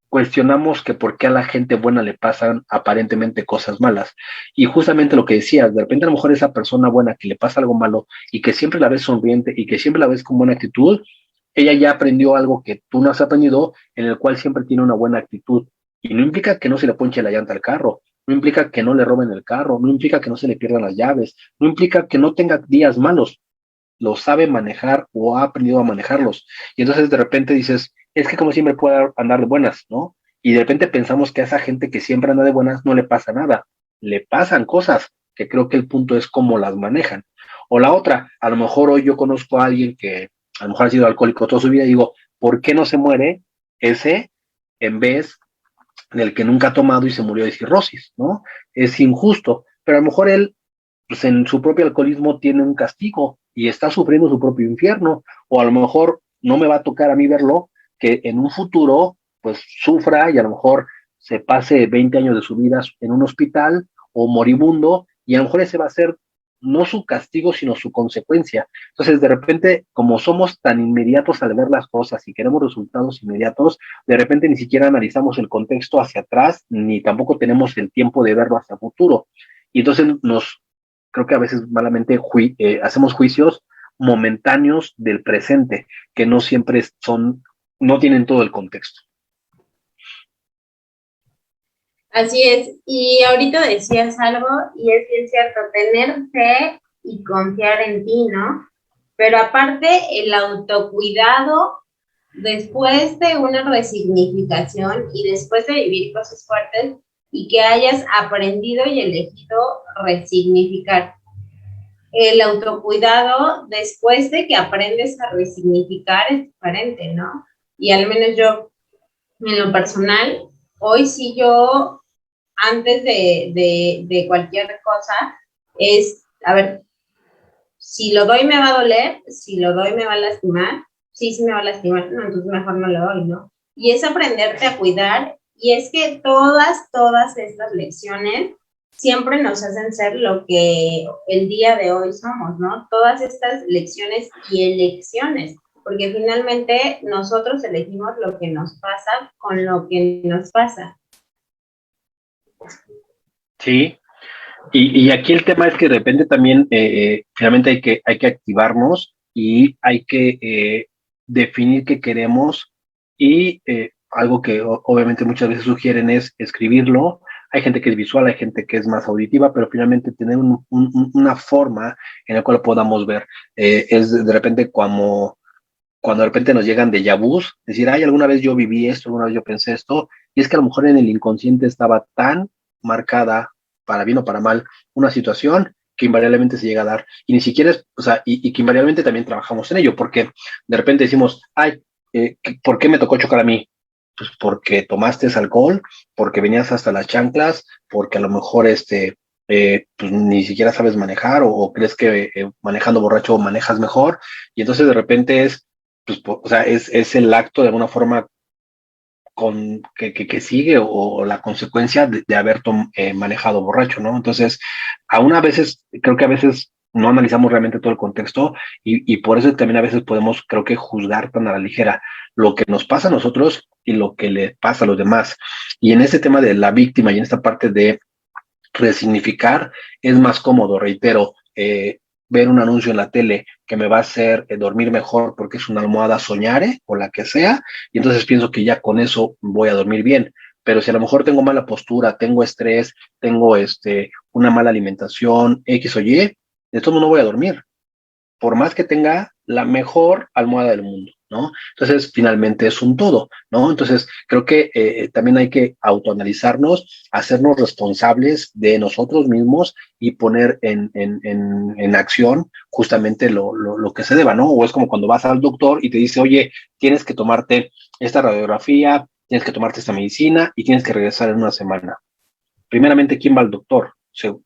cuestionamos que por qué a la gente buena le pasan aparentemente cosas malas. Y justamente lo que decías, de repente a lo mejor esa persona buena que le pasa algo malo y que siempre la ves sonriente y que siempre la ves con buena actitud, ella ya aprendió algo que tú no has aprendido, en el cual siempre tiene una buena actitud. Y no implica que no se le ponche la llanta al carro, no implica que no le roben el carro, no implica que no se le pierdan las llaves, no implica que no tenga días malos, lo sabe manejar o ha aprendido a manejarlos. Y entonces de repente dices, es que como siempre puede andar de buenas, ¿no? Y de repente pensamos que a esa gente que siempre anda de buenas no le pasa nada, le pasan cosas, que creo que el punto es cómo las manejan. O la otra, a lo mejor hoy yo conozco a alguien que a lo mejor ha sido alcohólico toda su vida y digo, ¿por qué no se muere ese en vez del que nunca ha tomado y se murió de cirrosis, ¿no? Es injusto, pero a lo mejor él pues en su propio alcoholismo tiene un castigo y está sufriendo su propio infierno, o a lo mejor no me va a tocar a mí verlo, que en un futuro pues sufra y a lo mejor se pase 20 años de su vida en un hospital o moribundo, y a lo mejor ese va a ser no su castigo, sino su consecuencia. Entonces, de repente, como somos tan inmediatos al ver las cosas y queremos resultados inmediatos, de repente ni siquiera analizamos el contexto hacia atrás, ni tampoco tenemos el tiempo de verlo hacia futuro. Y entonces creo que a veces malamente hacemos juicios momentáneos del presente, que no siempre no tienen todo el contexto. Así es, y ahorita decías algo, y es bien cierto, tener fe y confiar en ti, ¿no? Pero aparte, el autocuidado, después de una resignificación y después de vivir cosas fuertes, y que hayas aprendido y elegido resignificar. El autocuidado, después de que aprendes a resignificar, es diferente, ¿no? Y al menos yo, en lo personal, hoy sí yo antes de cualquier cosa es, a ver, si lo doy me va a doler, si lo doy me va a lastimar, sí me va a lastimar, no, entonces mejor no lo doy, ¿no? Y es aprenderte a cuidar, y es que todas estas lecciones siempre nos hacen ser lo que el día de hoy somos, ¿no? Todas estas lecciones y elecciones, porque finalmente nosotros elegimos lo que nos pasa con lo que nos pasa. Sí, y aquí el tema es que de repente también finalmente hay que activarnos y hay que definir qué queremos, y algo que obviamente muchas veces sugieren es escribirlo. Hay gente que es visual, hay gente que es más auditiva, pero finalmente tener una forma en la cual lo podamos ver. Es de repente cuando de repente nos llegan déjà vus, decir, ay, alguna vez yo viví esto, alguna vez yo pensé esto, y es que a lo mejor en el inconsciente estaba tan marcada, para bien o para mal, una situación que invariablemente se llega a dar, y ni siquiera es, o sea, y que invariablemente también trabajamos en ello, porque de repente decimos, ay, ¿por qué me tocó chocar a mí? Pues porque tomaste alcohol, porque venías hasta las chanclas, porque a lo mejor pues ni siquiera sabes manejar, o crees que manejando borracho manejas mejor, y entonces de repente pues, o sea, es el acto de alguna forma que sigue, o la consecuencia de haber manejado borracho, ¿no? Entonces, aún a veces, creo que a veces no analizamos realmente todo el contexto, y por eso también a veces podemos, creo que, juzgar tan a la ligera lo que nos pasa a nosotros y lo que le pasa a los demás. Y en este tema de la víctima y en esta parte de resignificar, es más cómodo, reitero, ver un anuncio en la tele que me va a hacer dormir mejor porque es una almohada Soñare o la que sea, y entonces pienso que ya con eso voy a dormir bien. Pero si a lo mejor tengo mala postura, tengo estrés, tengo una mala alimentación, X o Y, de todo no voy a dormir, por más que tenga la mejor almohada del mundo, ¿no? Entonces, finalmente es un todo, ¿no? Entonces, creo que también hay que autoanalizarnos, hacernos responsables de nosotros mismos y poner en acción justamente lo que se deba, ¿no? O es como cuando vas al doctor y te dice, oye, tienes que tomarte esta radiografía, tienes que tomarte esta medicina y tienes que regresar en una semana. Primeramente, ¿quién va al doctor?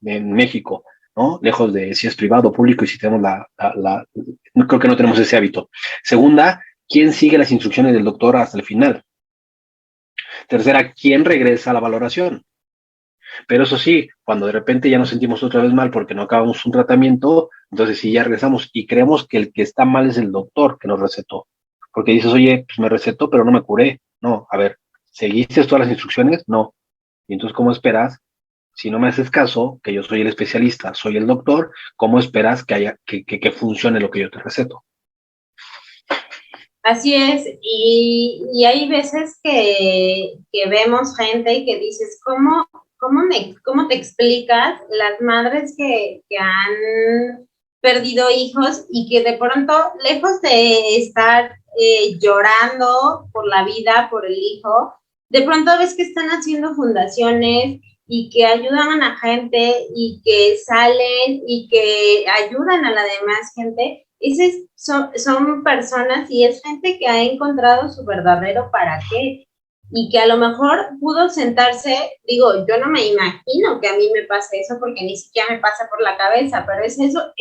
En México, ¿no? Lejos de si es privado o público, y si tenemos no, creo que no tenemos ese hábito. Segunda, ¿quién sigue las instrucciones del doctor hasta el final? Tercera, ¿quién regresa a la valoración? Pero eso sí, cuando de repente ya nos sentimos otra vez mal porque no acabamos un tratamiento, entonces sí ya regresamos y creemos que el que está mal es el doctor que nos recetó. Porque dices, oye, pues me recetó, pero no me curé. No, a ver, ¿seguiste todas las instrucciones? No. Y entonces, ¿cómo esperas? Si no me haces caso, que yo soy el especialista, soy el doctor, ¿cómo esperas que funcione lo que yo te receto? Así es, y hay veces que vemos gente y que dices, ¿cómo te explicas las madres que han perdido hijos y que de pronto, lejos de estar llorando por la vida, por el hijo, de pronto ves que están haciendo fundaciones y que ayudan a gente y que salen y que ayudan a la demás gente? Esas son personas y es gente que ha encontrado su verdadero para qué y que a lo mejor pudo sentarse, digo, yo no me imagino que a mí me pase eso porque ni siquiera me pasa por la cabeza, pero es eso,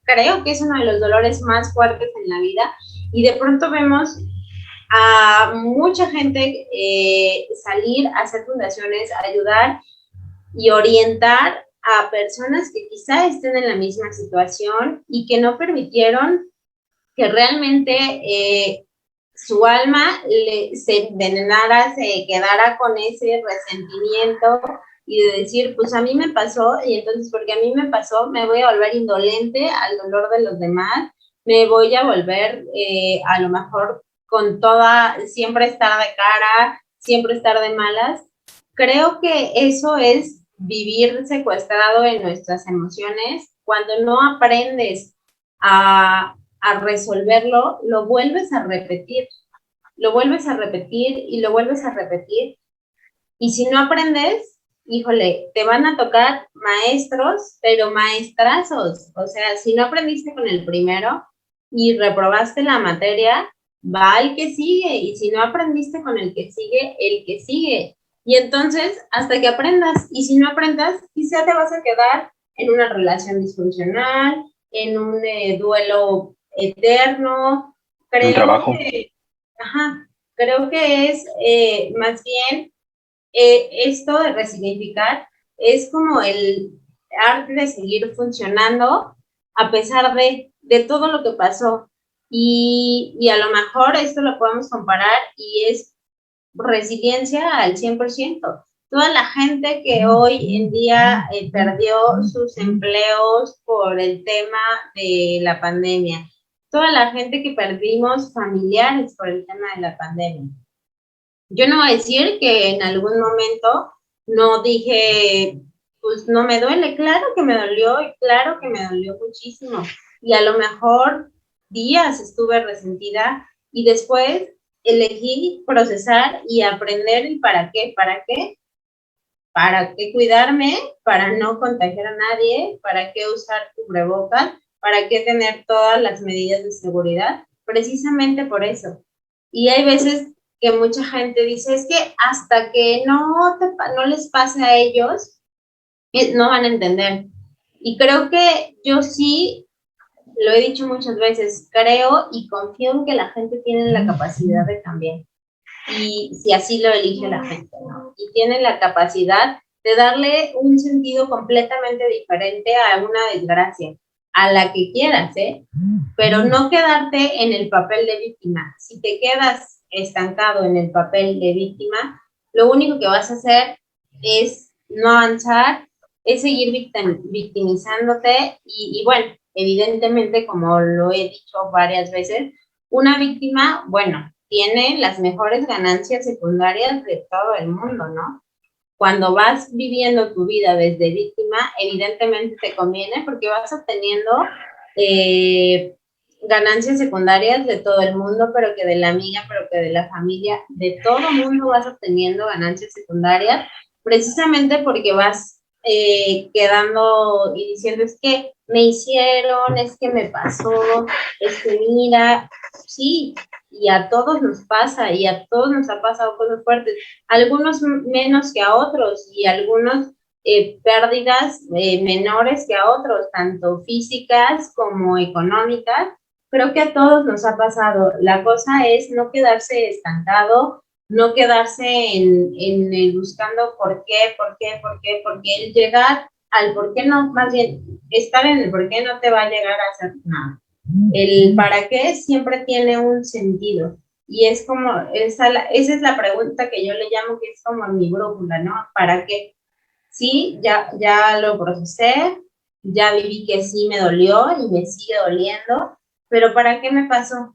creo que es uno de los dolores más fuertes en la vida y de pronto vemos a mucha gente salir a hacer fundaciones, a ayudar y orientar a personas que quizá estén en la misma situación y que no permitieron que realmente su alma se envenenara, se quedara con ese resentimiento y de decir, pues a mí me pasó y entonces porque a mí me pasó me voy a volver indolente al dolor de los demás, me voy a volver a lo mejor con toda, siempre estar de cara, siempre estar de malas. Creo que eso es vivir secuestrado en nuestras emociones cuando no aprendes a resolverlo, lo vuelves a repetir, lo vuelves a repetir y lo vuelves a repetir. Y si no aprendes, híjole, te van a tocar maestros, pero maestrazos. O sea, si no aprendiste con el primero y reprobaste la materia, va el que sigue. Y si no aprendiste con el que sigue, el que sigue. Y entonces, hasta que aprendas. Y si no aprendas, quizá te vas a quedar en una relación disfuncional, en un duelo eterno. Un trabajo. Creo que es más bien esto de resignificar es como el arte de seguir funcionando a pesar de todo lo que pasó. Y a lo mejor esto lo podemos comparar y es resiliencia al 100%. Toda la gente que hoy en día perdió sus empleos por el tema de la pandemia, toda la gente que perdimos familiares por el tema de la pandemia. Yo no voy a decir que en algún momento no dije, pues no me duele, claro que me dolió y claro que me dolió muchísimo. Y a lo mejor días estuve resentida y después elegí procesar y aprender el para qué, para qué cuidarme, para no contagiar a nadie, para qué usar cubrebocas, para qué tener todas las medidas de seguridad, precisamente por eso. Y hay veces que mucha gente dice, es que hasta que no les pase a ellos, no van a entender. Y creo que yo sí, lo he dicho muchas veces, creo y confío en que la gente tiene la capacidad de cambiar. Y si así lo elige la gente, ¿no? Y tiene la capacidad de darle un sentido completamente diferente a una desgracia, a la que quieras, ¿eh? Pero no quedarte en el papel de víctima. Si te quedas estancado en el papel de víctima, lo único que vas a hacer es no avanzar, es seguir victimizándote y bueno, evidentemente, como lo he dicho varias veces, una víctima, bueno, tiene las mejores ganancias secundarias de todo el mundo, ¿no? Cuando vas viviendo tu vida desde víctima, evidentemente te conviene porque vas obteniendo ganancias secundarias de todo el mundo, pero que de la amiga, pero que de la familia, de todo el mundo vas obteniendo ganancias secundarias, precisamente porque vas quedando y diciendo, es que me hicieron, es que me pasó, es que mira, sí, y a todos nos pasa, y a todos nos ha pasado cosas fuertes, algunos menos que a otros, y algunos pérdidas menores que a otros, tanto físicas como económicas. Creo que a todos nos ha pasado. La cosa es no quedarse estancado, no quedarse en el buscando por qué, porque el llegar al por qué no, más bien estar en el por qué no te va a llegar a hacer nada. El para qué siempre tiene un sentido. Y es como, esa es la pregunta que yo le llamo que es como mi brújula, ¿no? ¿Para qué? Sí, ya lo procesé, ya viví que sí me dolió y me sigue doliendo, pero ¿para qué me pasó?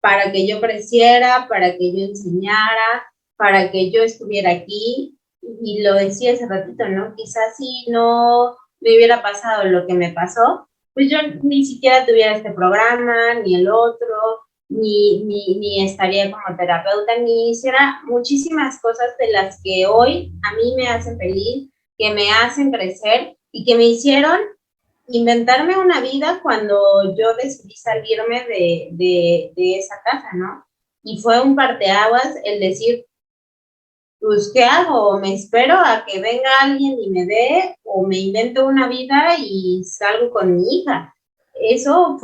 Para que yo creciera, para que yo enseñara, para que yo estuviera aquí y lo decía hace ratito, ¿no? Quizás si no me hubiera pasado lo que me pasó, pues yo ni siquiera tuviera este programa, ni el otro, ni estaría como terapeuta, ni hiciera muchísimas cosas de las que hoy a mí me hacen feliz, que me hacen crecer y que me hicieron inventarme una vida cuando yo decidí salirme de esa casa, ¿no? Y fue un parteaguas el decir, pues, ¿qué hago? ¿O me espero a que venga alguien y me dé? ¿O me invento una vida y salgo con mi hija? Eso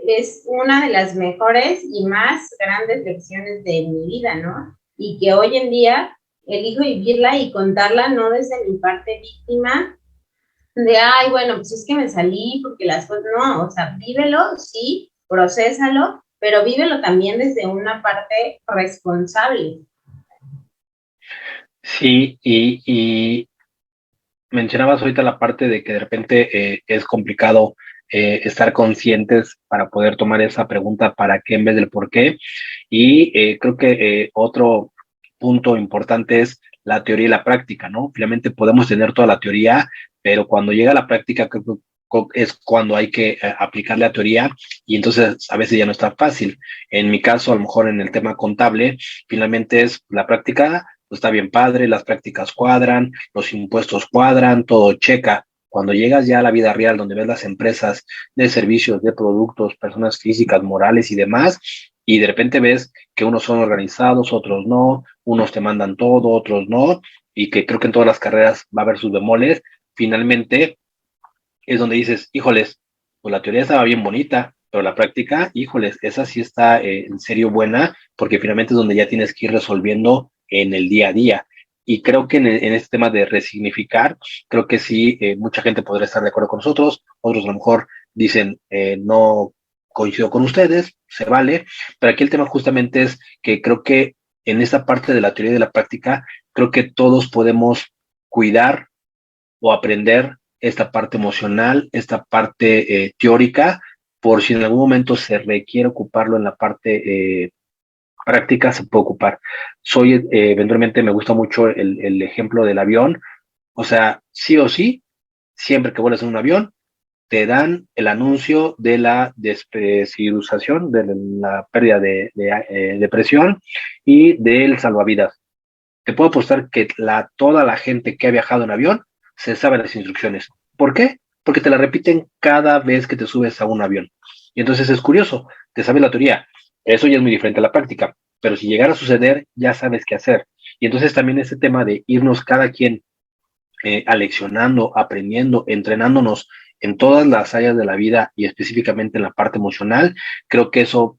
es una de las mejores y más grandes lecciones de mi vida, ¿no? Y que hoy en día elijo vivirla y contarla no desde mi parte víctima, de, ay, bueno, pues es que me salí porque las cosas, no, o sea, vívelo, sí, procésalo, pero vívelo también desde una parte responsable. Sí, y mencionabas ahorita la parte de que de repente es complicado estar conscientes para poder tomar esa pregunta para qué en vez del por qué. Y creo que otro punto importante es la teoría y la práctica, ¿no? Finalmente podemos tener toda la teoría, pero cuando llega la práctica es cuando hay que aplicar la teoría y entonces a veces ya no está fácil. En mi caso, a lo mejor en el tema contable, finalmente es la práctica, pues está bien padre, las prácticas cuadran, los impuestos cuadran, todo checa. Cuando llegas ya a la vida real, donde ves las empresas de servicios, de productos, personas físicas, morales y demás, y de repente ves que unos son organizados, otros no, unos te mandan todo, otros no, y que creo que en todas las carreras va a haber sus bemoles, finalmente es donde dices, híjoles, pues la teoría estaba bien bonita, pero la práctica, híjoles, esa sí está en serio buena, porque finalmente es donde ya tienes que ir resolviendo en el día a día. Y creo que en este tema de resignificar, creo que sí, mucha gente podrá estar de acuerdo con nosotros, otros a lo mejor dicen, no coincido con ustedes, se vale, pero aquí el tema justamente es que creo que en esta parte de la teoría y de la práctica, creo que todos podemos cuidar o aprender esta parte emocional, esta parte teórica, por si en algún momento se requiere ocuparlo en la parte práctica, se puede ocupar. Soy, eventualmente me gusta mucho el ejemplo del avión, o sea, sí o sí, siempre que vuelas en un avión, te dan el anuncio de la despresurización, de la pérdida de presión y del salvavidas. Te puedo apostar que toda la gente que ha viajado en avión se sabe las instrucciones. ¿Por qué? Porque te la repiten cada vez que te subes a un avión. Y entonces es curioso, te sabes la teoría. Eso ya es muy diferente a la práctica. Pero si llegara a suceder, ya sabes qué hacer. Y entonces también ese tema de irnos cada quien aleccionando, aprendiendo, entrenándonos en todas las áreas de la vida y específicamente en la parte emocional, creo que eso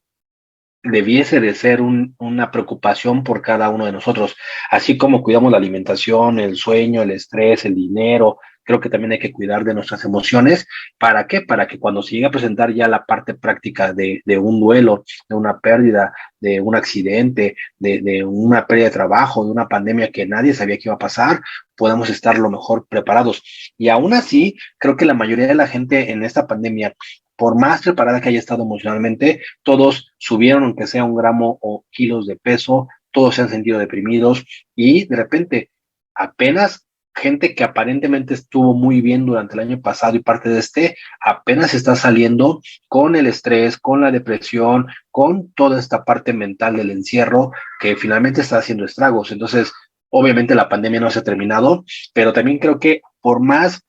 debiese de ser una preocupación por cada uno de nosotros, así como cuidamos la alimentación, el sueño, el estrés, el dinero, creo que también hay que cuidar de nuestras emociones. ¿Para qué? Para que cuando se llegue a presentar ya la parte práctica de un duelo, de una pérdida, de un accidente, de una pérdida de trabajo, de una pandemia que nadie sabía que iba a pasar, podamos estar lo mejor preparados. Y aún así, creo que la mayoría de la gente en esta pandemia, por más preparada que haya estado emocionalmente, todos subieron, aunque sea 1 gramo o kilos de peso, todos se han sentido deprimidos y de repente apenas gente que aparentemente estuvo muy bien durante el año pasado y parte de apenas está saliendo con el estrés, con la depresión, con toda esta parte mental del encierro que finalmente está haciendo estragos. Entonces, obviamente la pandemia no se ha terminado, pero también creo que por más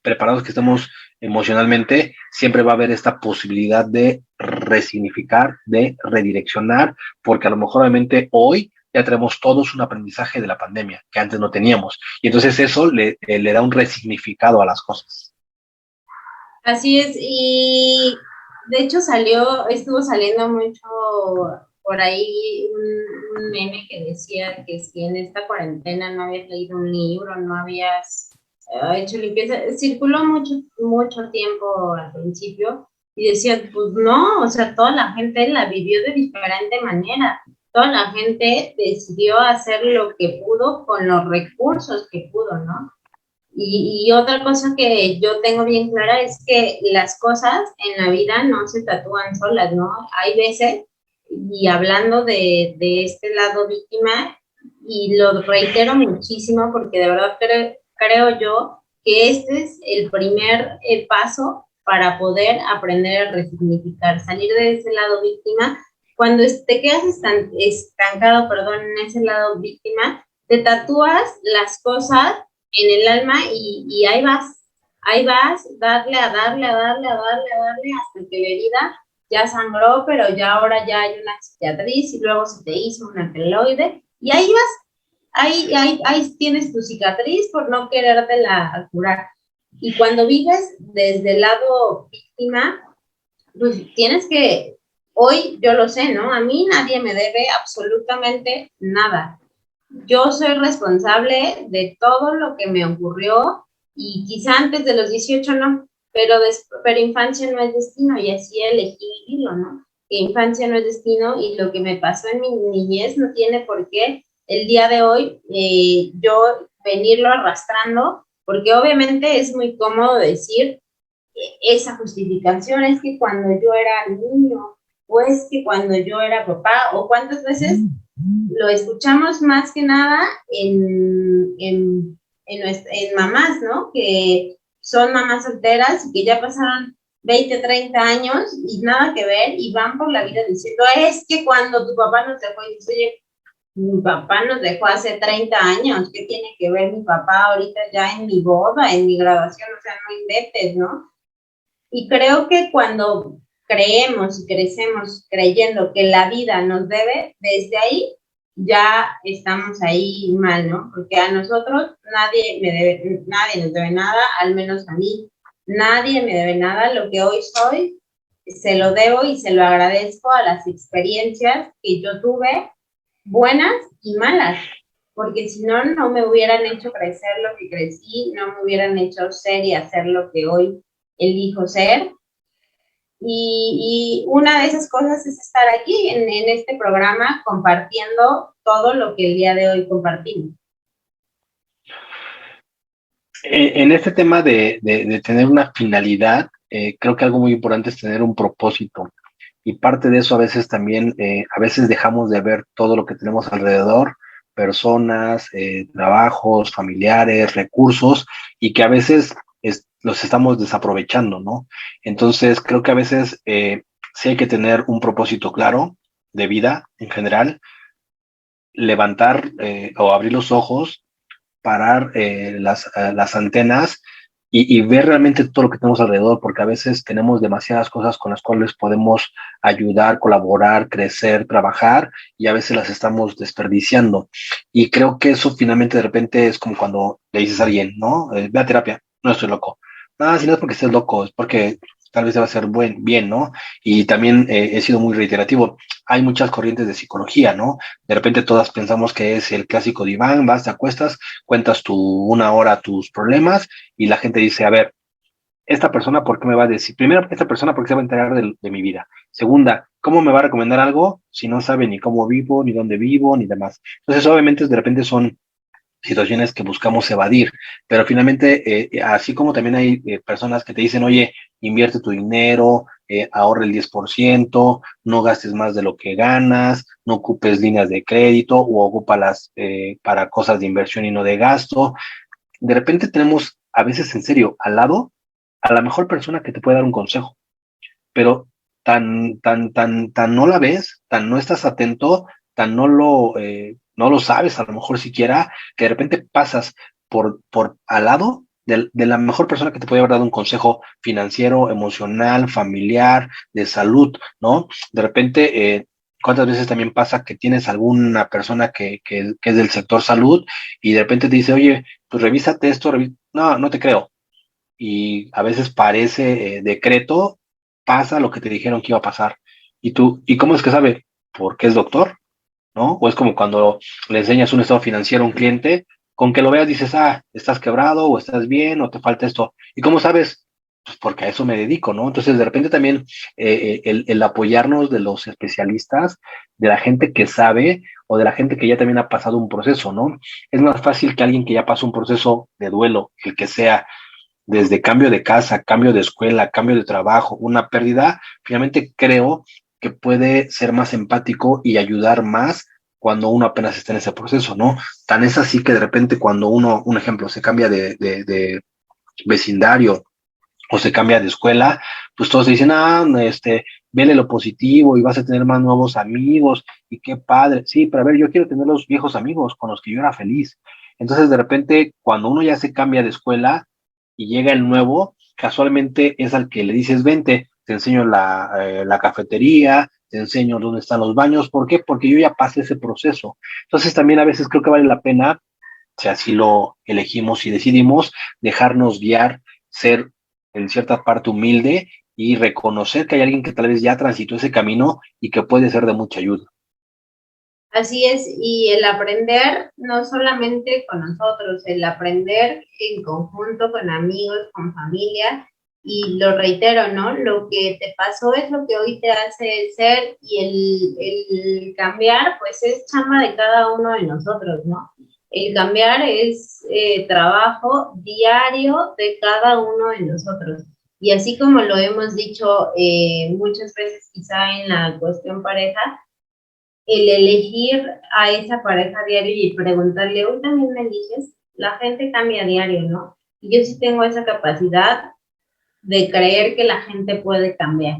preparados que estemos emocionalmente, siempre va a haber esta posibilidad de resignificar, de redireccionar, porque a lo mejor obviamente hoy ya tenemos todos un aprendizaje de la pandemia que antes no teníamos. Y entonces eso le da un resignificado a las cosas. Así es, y de hecho estuvo saliendo mucho por ahí un meme que decía que si en esta cuarentena no habías leído un libro, no habías hecho limpieza, circuló mucho tiempo al principio y decía, pues no, o sea, toda la gente la vivió de diferente manera, toda la gente decidió hacer lo que pudo con los recursos que pudo, ¿no? Y otra cosa que yo tengo bien clara es que las cosas en la vida no se tatúan solas, ¿no? Hay veces, y hablando de este lado víctima, y lo reitero muchísimo porque de verdad creo yo que este es el primer paso para poder aprender a resignificar, salir de ese lado víctima. Cuando te quedas estancado, perdón, en ese lado víctima, te tatúas las cosas en el alma y ahí vas, darle, hasta que la herida ya sangró, pero ya ahora ya hay una cicatriz y luego se te hizo una queloide y ahí vas, ahí tienes tu cicatriz por no querértela curar. Y cuando vives desde el lado víctima, pues tienes que, hoy yo lo sé, ¿no? A mí nadie me debe absolutamente nada. Yo soy responsable de todo lo que me ocurrió y quizá antes de los 18 no, pero infancia no es destino y así elegí vivirlo, ¿no? Que infancia no es destino y lo que me pasó en mi niñez no tiene por qué el día de hoy yo venirlo arrastrando, porque obviamente es muy cómodo decir esa justificación, es que cuando yo era niño, o es que cuando yo era papá, o cuántas veces lo escuchamos más que nada en mamás, ¿no? Que son mamás solteras y que ya pasaron 20, 30 años y nada que ver y van por la vida diciendo, es que cuando tu papá nos dejó, y dice, oye, mi papá nos dejó hace 30 años, ¿qué tiene que ver mi papá ahorita ya en mi boda, en mi graduación? O sea, no inventes, ¿no? Y creo que cuando creemos y crecemos creyendo que la vida nos debe, desde ahí ya estamos ahí mal, ¿no? Porque a nosotros nadie nos debe nada, al menos a mí, nadie me debe nada. Lo que hoy soy, se lo debo y se lo agradezco a las experiencias que yo tuve, buenas y malas, porque si no, no me hubieran hecho crecer lo que crecí, no me hubieran hecho ser y hacer lo que hoy elijo ser. Y una de esas cosas es estar aquí en este programa compartiendo todo lo que el día de hoy compartimos. En este tema de tener una finalidad, creo que algo muy importante es tener un propósito. Y parte de eso a veces también, a veces dejamos de ver todo lo que tenemos alrededor, personas, trabajos, familiares, recursos, y que a veces los estamos desaprovechando, ¿no? Entonces, creo que a veces sí hay que tener un propósito claro de vida en general, levantar o abrir los ojos, parar las antenas y ver realmente todo lo que tenemos alrededor, porque a veces tenemos demasiadas cosas con las cuales podemos ayudar, colaborar, crecer, trabajar, y a veces las estamos desperdiciando. Y creo que eso finalmente de repente es como cuando le dices a alguien, ¿no? Ve a terapia, no estoy loco. No, si no es porque estés loco, es porque tal vez te va a hacer bien, ¿no? Y también he sido muy reiterativo. Hay muchas corrientes de psicología, ¿no? De repente todas pensamos que es el clásico diván, vas, te acuestas, cuentas una hora tus problemas y la gente dice, a ver, esta persona, ¿por qué me va a decir? Primero, esta persona, ¿por qué se va a enterar de mi vida? Segunda, ¿cómo me va a recomendar algo si no sabe ni cómo vivo, ni dónde vivo, ni demás? Entonces, obviamente, de repente son situaciones que buscamos evadir, pero finalmente, así como también hay personas que te dicen, oye, invierte tu dinero, ahorra el 10%, no gastes más de lo que ganas, no ocupes líneas de crédito o ocúpalas para cosas de inversión y no de gasto. De repente tenemos a veces en serio al lado a la mejor persona que te puede dar un consejo, pero tan no la ves, tan no estás atento, tan no lo sabes a lo mejor siquiera, que de repente pasas por al lado de la mejor persona que te puede haber dado un consejo financiero, emocional, familiar, de salud, ¿no? De repente, ¿cuántas veces también pasa que tienes alguna persona que es del sector salud y de repente te dice, oye, pues revísate esto, no, no te creo. Y a veces parece decreto, pasa lo que te dijeron que iba a pasar. Y tú, ¿y cómo es que sabe? Porque es doctor, ¿no? O es como cuando le enseñas un estado financiero a un cliente, con que lo veas dices, ah, estás quebrado, o estás bien, o te falta esto. ¿Y cómo sabes? Pues porque a eso me dedico, ¿no? Entonces, de repente también el apoyarnos de los especialistas, de la gente que sabe, o de la gente que ya también ha pasado un proceso, ¿no? Es más fácil que alguien que ya pasó un proceso de duelo, el que sea, desde cambio de casa, cambio de escuela, cambio de trabajo, una pérdida, finalmente creo que puede ser más empático y ayudar más cuando uno apenas está en ese proceso, ¿no? Tan es así que de repente cuando uno, un ejemplo, se cambia de vecindario o se cambia de escuela, pues todos dicen, vele lo positivo y vas a tener más nuevos amigos y qué padre. Sí, pero a ver, yo quiero tener los viejos amigos con los que yo era feliz. Entonces, de repente, cuando uno ya se cambia de escuela y llega el nuevo, casualmente es al que le dices, vente, te enseño la cafetería, te enseño dónde están los baños. ¿Por qué? Porque yo ya pasé ese proceso. Entonces, también a veces creo que vale la pena, si así lo elegimos y decidimos, dejarnos guiar, ser en cierta parte humilde y reconocer que hay alguien que tal vez ya transitó ese camino y que puede ser de mucha ayuda. Así es, y el aprender no solamente con nosotros, el aprender en conjunto con amigos, con familia, y lo reitero, ¿no? Lo que te pasó es lo que hoy te hace ser, y el cambiar, pues es chamba de cada uno de nosotros, ¿no? El cambiar es trabajo diario de cada uno de nosotros. Y así como lo hemos dicho muchas veces quizá en la cuestión pareja, el elegir a esa pareja diario y preguntarle, ¿hoy también me eliges? La gente cambia a diario, ¿no? Y yo sí tengo esa capacidad de creer que la gente puede cambiar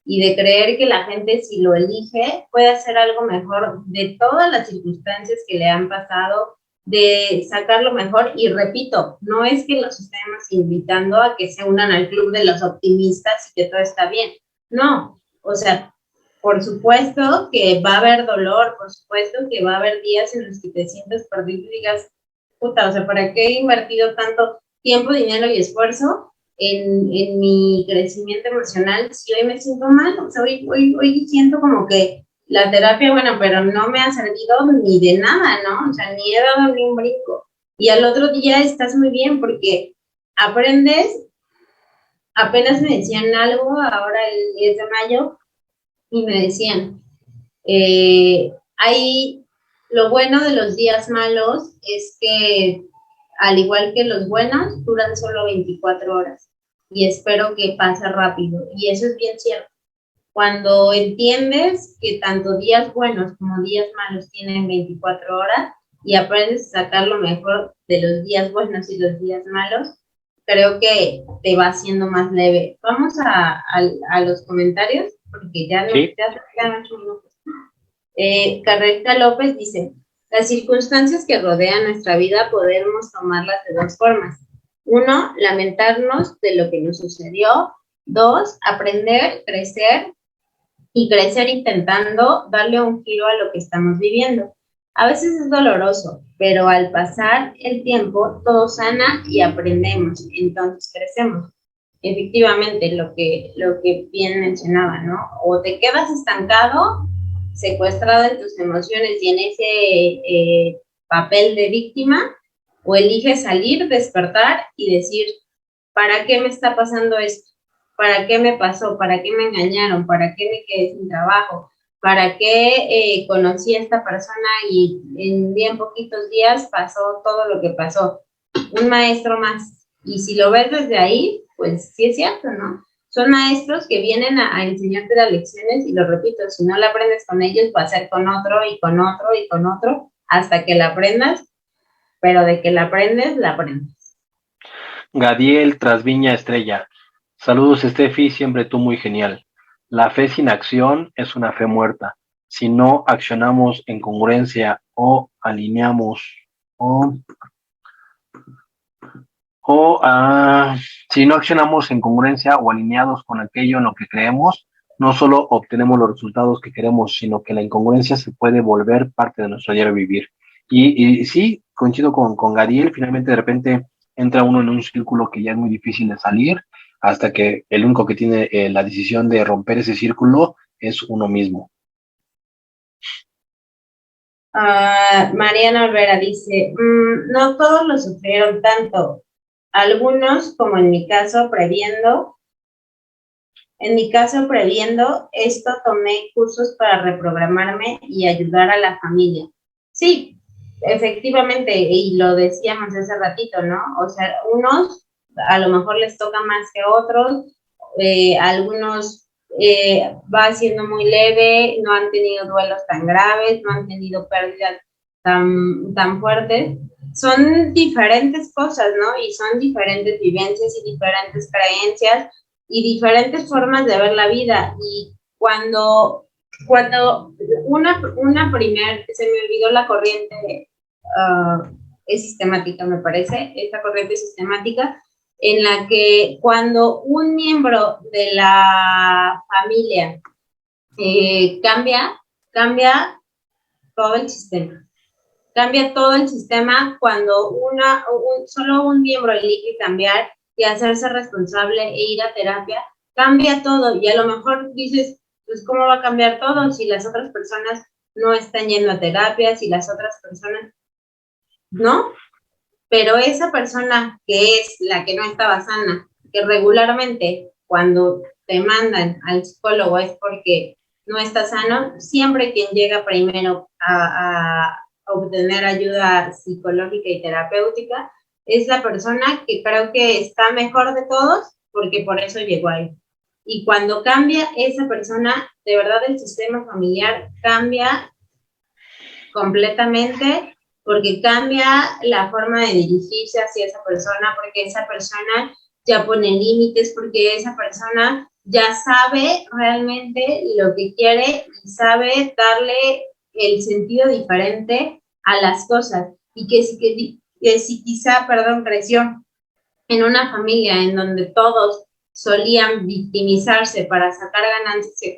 y de creer que la gente, si lo elige, puede hacer algo mejor de todas las circunstancias que le han pasado, de sacar lo mejor. Y repito, no es que los estemos invitando a que se unan al club de los optimistas y que todo está bien. No, o sea, por supuesto que va a haber dolor, por supuesto que va a haber días en los que te sientes perdido y digas, puta, o sea, ¿para qué he invertido tanto tiempo, dinero y esfuerzo en mi crecimiento emocional si hoy me siento mal? O sea, hoy siento como que la terapia, bueno, pero no me ha servido ni de nada, ¿no? O sea, ni he dado ni un brinco. Y al otro día estás muy bien porque aprendes, apenas me decían algo ahora el 10 de mayo y me decían, hay lo bueno de los días malos es que al igual que los buenos, duran solo 24 horas y espero que pase rápido. Y eso es bien cierto. Cuando entiendes que tanto días buenos como días malos tienen 24 horas y aprendes a sacar lo mejor de los días buenos y los días malos, creo que te va haciendo más leve. Vamos a los comentarios, porque ya, ¿Sí? ya se quedan 8 minutos. Carreta López dice, las circunstancias que rodean nuestra vida podemos tomarlas de dos formas. Uno, lamentarnos de lo que nos sucedió. Dos, aprender, crecer y crecer intentando darle un giro a lo que estamos viviendo. A veces es doloroso, pero al pasar el tiempo todo sana y aprendemos, entonces crecemos. Efectivamente, lo que bien mencionaba, ¿no? O te quedas estancado, secuestrado en tus emociones y en ese papel de víctima, o eliges salir, despertar y decir, ¿para qué me está pasando esto? ¿Para qué me pasó? ¿Para qué me engañaron? ¿Para qué me quedé sin trabajo? ¿Para qué conocí a esta persona y en bien poquitos días pasó todo lo que pasó? Un maestro más. Y si lo ves desde ahí, pues sí es cierto, ¿no? Son maestros que vienen a enseñarte las lecciones y lo repito, si no la aprendes con ellos, va a ser con otro y con otro y con otro hasta que la aprendas, pero de que la aprendes, la aprendes. Gadiel Trasviña Estrella. Saludos, Steffi, siempre tú muy genial. La fe sin acción es una fe muerta. Si no accionamos en congruencia o alineamos si no accionamos en congruencia o alineados con aquello en lo que creemos, no solo obtenemos los resultados que queremos, sino que la incongruencia se puede volver parte de nuestro diario vivir. Y sí, coincido con Gadiel, finalmente de repente entra uno en un círculo que ya es muy difícil de salir, hasta que el único que tiene la decisión de romper ese círculo es uno mismo. Mariana Olvera dice, no todos lo sufrieron tanto, algunos como en mi caso previendo esto tomé cursos para reprogramarme y ayudar a la familia. Sí, efectivamente, y lo decíamos hace ratito, ¿no? O sea, unos a lo mejor les toca más que otros, algunos va siendo muy leve, no han tenido duelos tan graves, no han tenido pérdidas tan fuertes. Son diferentes cosas, ¿no? Y son diferentes vivencias y diferentes creencias y diferentes formas de ver la vida. Y cuando se me olvidó la corriente, es sistemática, me parece, esta corriente sistemática, en la que cuando un miembro de la familia cambia todo el sistema. Cambia todo el sistema cuando solo un miembro elige cambiar y hacerse responsable e ir a terapia, cambia todo. Y a lo mejor dices, pues, ¿cómo va a cambiar todo si las otras personas no están yendo a terapia, si las otras personas no? Pero esa persona que es la que no estaba sana, que regularmente cuando te mandan al psicólogo es porque no está sano, siempre quien llega primero a obtener ayuda psicológica y terapéutica es la persona que creo que está mejor de todos, porque por eso llegó ahí. Y cuando cambia esa persona, de verdad el sistema familiar cambia completamente, porque cambia la forma de dirigirse hacia esa persona, porque esa persona ya pone límites, porque esa persona ya sabe realmente lo que quiere y sabe darle el sentido diferente a las cosas. Y que si quizá, creció en una familia en donde todos solían victimizarse para sacar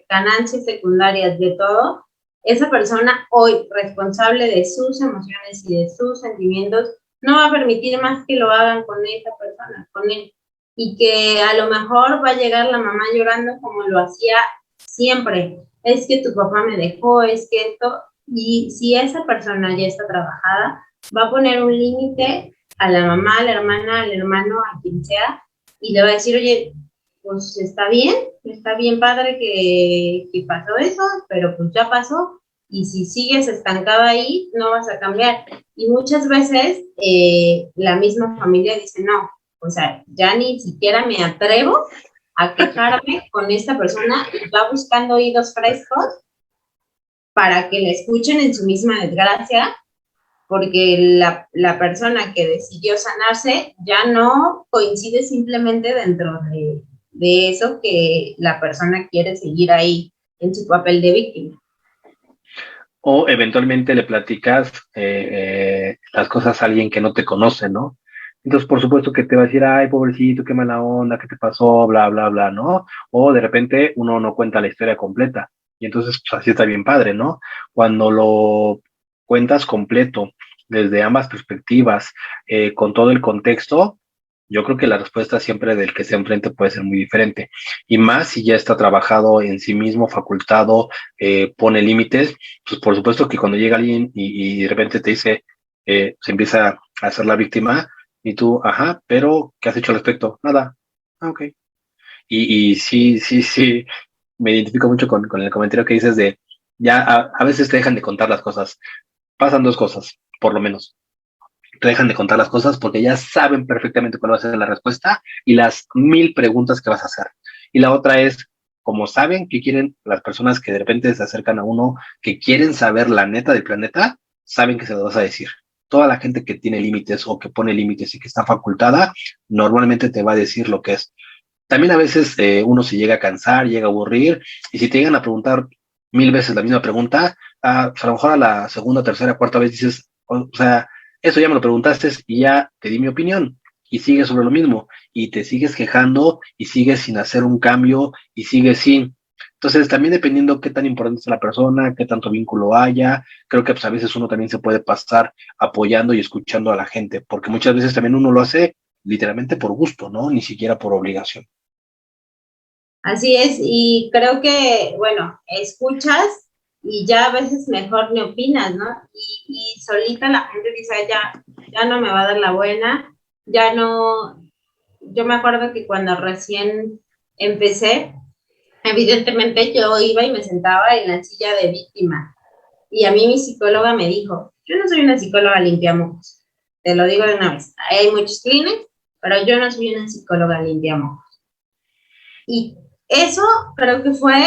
ganancias secundarias de todo, esa persona hoy responsable de sus emociones y de sus sentimientos no va a permitir más que lo hagan con esa persona, con él. Y que a lo mejor va a llegar la mamá llorando como lo hacía siempre. Es que tu papá me dejó, es que esto. Y si esa persona ya está trabajada, va a poner un límite a la mamá, a la hermana, al hermano, a quien sea, y le va a decir, oye, pues está bien padre que pasó eso, pero pues ya pasó, y si sigues estancado ahí, no vas a cambiar. Y muchas veces la misma familia dice, no, o sea, ya ni siquiera me atrevo a quejarme con esta persona, y va buscando oídos frescos para que la escuchen en su misma desgracia, porque la persona que decidió sanarse ya no coincide simplemente dentro de eso que la persona quiere seguir ahí en su papel de víctima. O eventualmente le platicas las cosas a alguien que no te conoce, ¿no? Entonces, por supuesto que te va a decir, ay, pobrecito, qué mala onda, qué te pasó, bla, bla, bla, ¿no? O de repente uno no cuenta la historia completa. Y entonces, pues así está bien padre, ¿no? Cuando lo cuentas completo, desde ambas perspectivas, con todo el contexto, yo creo que la respuesta siempre del que se enfrente puede ser muy diferente. Y más si ya está trabajado en sí mismo, facultado, pone límites, pues por supuesto que cuando llega alguien y de repente te dice, se empieza a hacer la víctima, y tú, ajá, pero ¿qué has hecho al respecto? Nada. Ah, ok. Y sí, me identifico mucho con el comentario que dices de, ya a veces te dejan de contar las cosas. Pasan dos cosas, por lo menos. Te dejan de contar las cosas porque ya saben perfectamente cuál va a ser la respuesta y las 1000 preguntas que vas a hacer. Y la otra es, como saben que quieren las personas que de repente se acercan a uno, que quieren saber la neta del planeta, saben que se lo vas a decir. Toda la gente que tiene límites o que pone límites y que está facultada, normalmente te va a decir lo que es. También a veces uno se llega a cansar, llega a aburrir, y si te llegan a preguntar 1000 veces la misma pregunta, pues a lo mejor a la segunda, tercera, cuarta vez dices, o sea, eso ya me lo preguntaste y ya te di mi opinión, y sigues sobre lo mismo, y te sigues quejando, y sigues sin hacer un cambio, y sigues sin. Entonces, también dependiendo qué tan importante es la persona, qué tanto vínculo haya, creo que pues, a veces uno también se puede pasar apoyando y escuchando a la gente, porque muchas veces también uno lo hace literalmente por gusto, ¿no? Ni siquiera por obligación. Así es, y creo que, bueno, escuchas y ya a veces mejor ni opinas, ¿no? Y solita la gente dice, ya no me va a dar la buena, ya no. Yo me acuerdo que cuando recién empecé, evidentemente yo iba y me sentaba en la silla de víctima, y a mí mi psicóloga me dijo, yo no soy una psicóloga limpiamojos, te lo digo de una vez, hay muchos clínicos, pero yo no soy una psicóloga limpiamojos. Y eso creo que fue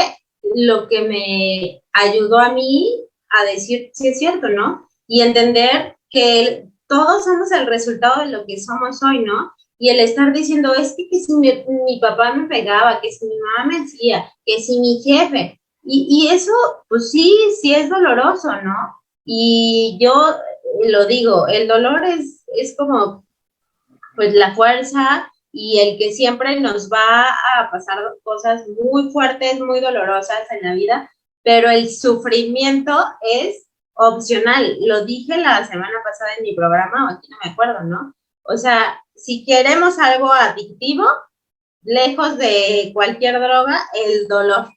lo que me ayudó a mí a decir, sí es cierto, ¿no? Y entender que todos somos el resultado de lo que somos hoy, ¿no? Y el estar diciendo, es que si mi papá me pegaba, que si mi mamá me hacía, que si mi jefe, y eso, pues sí, sí es doloroso, ¿no? Y yo lo digo, el dolor es como, pues la fuerza y el que siempre nos va a pasar cosas muy fuertes, muy dolorosas en la vida, pero el sufrimiento es opcional. Lo dije la semana pasada en mi programa, o aquí no me acuerdo, ¿no? O sea, si queremos algo adictivo, lejos de cualquier droga, el dolor.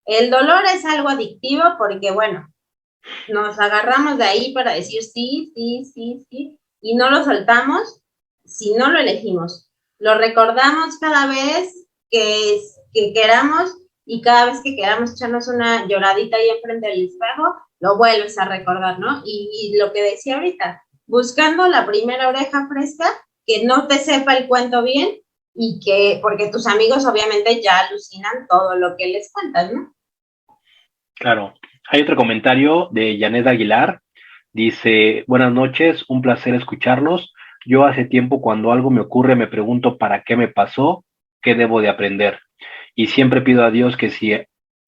El dolor es algo adictivo porque, bueno, nos agarramos de ahí para decir sí, sí, sí, sí, y no lo soltamos si no lo elegimos. Lo recordamos cada vez que queramos y cada vez que queramos echarnos una lloradita ahí enfrente del espejo, lo vuelves a recordar, ¿no? Y lo que decía ahorita, buscando la primera oreja fresca, que no te sepa el cuento bien y que, porque tus amigos obviamente ya alucinan todo lo que les cuentas, ¿no? Claro. Hay otro comentario de Janet Aguilar. Dice, buenas noches, un placer escucharlos. Yo hace tiempo cuando algo me ocurre me pregunto para qué me pasó, qué debo de aprender. Y siempre pido a Dios que si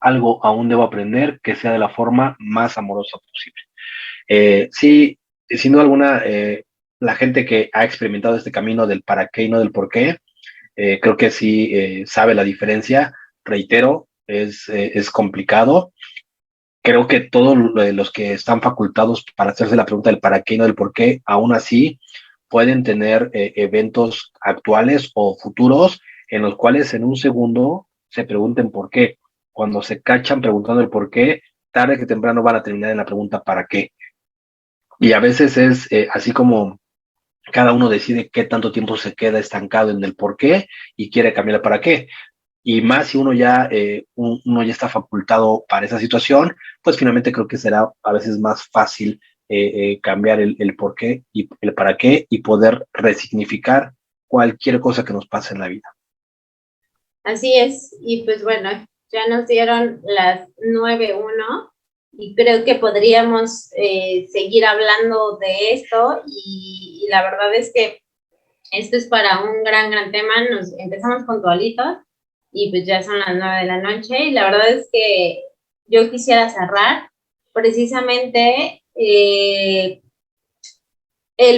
algo aún debo aprender, que sea de la forma más amorosa posible. Sí, sin duda alguna, la gente que ha experimentado este camino del para qué y no del por qué, creo que sí sabe la diferencia. Reitero, es complicado. Creo que todos los que están facultados para hacerse la pregunta del para qué y no del por qué, aún así pueden tener eventos actuales o futuros en los cuales en un segundo se pregunten por qué. Cuando se cachan preguntando el por qué, tarde que temprano van a terminar en la pregunta para qué. Y a veces es así como cada uno decide qué tanto tiempo se queda estancado en el por qué y quiere cambiar el para qué. Y más si uno ya está facultado para esa situación, pues finalmente creo que será a veces más fácil cambiar el por qué y el para qué y poder resignificar cualquier cosa que nos pase en la vida. Así es, y pues bueno, ya nos dieron las 9:01 y creo que podríamos seguir hablando de esto y la verdad es que esto es para un gran, gran tema. Nos empezamos puntualitos y pues ya son las 9 de la noche y la verdad es que yo quisiera cerrar precisamente el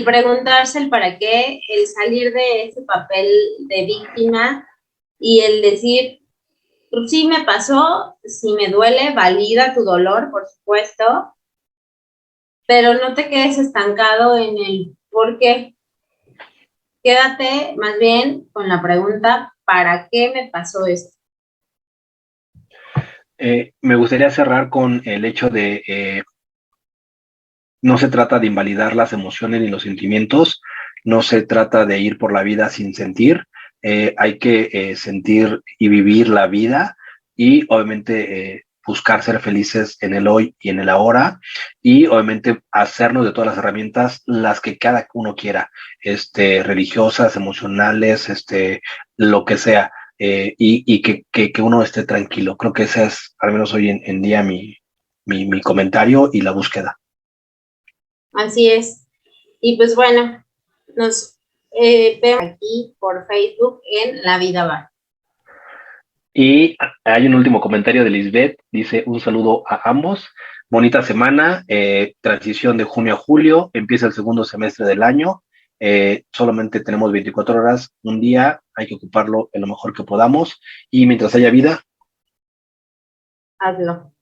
preguntarse el para qué, el salir de ese papel de víctima y el decir, pues sí me pasó, sí me duele, valida tu dolor, por supuesto, pero no te quedes estancado en el por qué. Quédate más bien con la pregunta, ¿para qué me pasó esto? Me gustaría cerrar con el hecho de no se trata de invalidar las emociones ni los sentimientos, no se trata de ir por la vida sin sentir, hay que sentir y vivir la vida y obviamente buscar ser felices en el hoy y en el ahora y obviamente hacernos de todas las herramientas las que cada uno quiera, religiosas, emocionales, lo que sea, y que uno esté tranquilo. Creo que ese es, al menos hoy en día, mi comentario y la búsqueda. Así es. Y pues bueno, nos vemos aquí por Facebook en La Vida Va. Y hay un último comentario de Lisbeth, dice un saludo a ambos, bonita semana, transición de junio a julio, empieza el segundo semestre del año, solamente tenemos 24 horas, un día, hay que ocuparlo en lo mejor que podamos y mientras haya vida, Hazlo.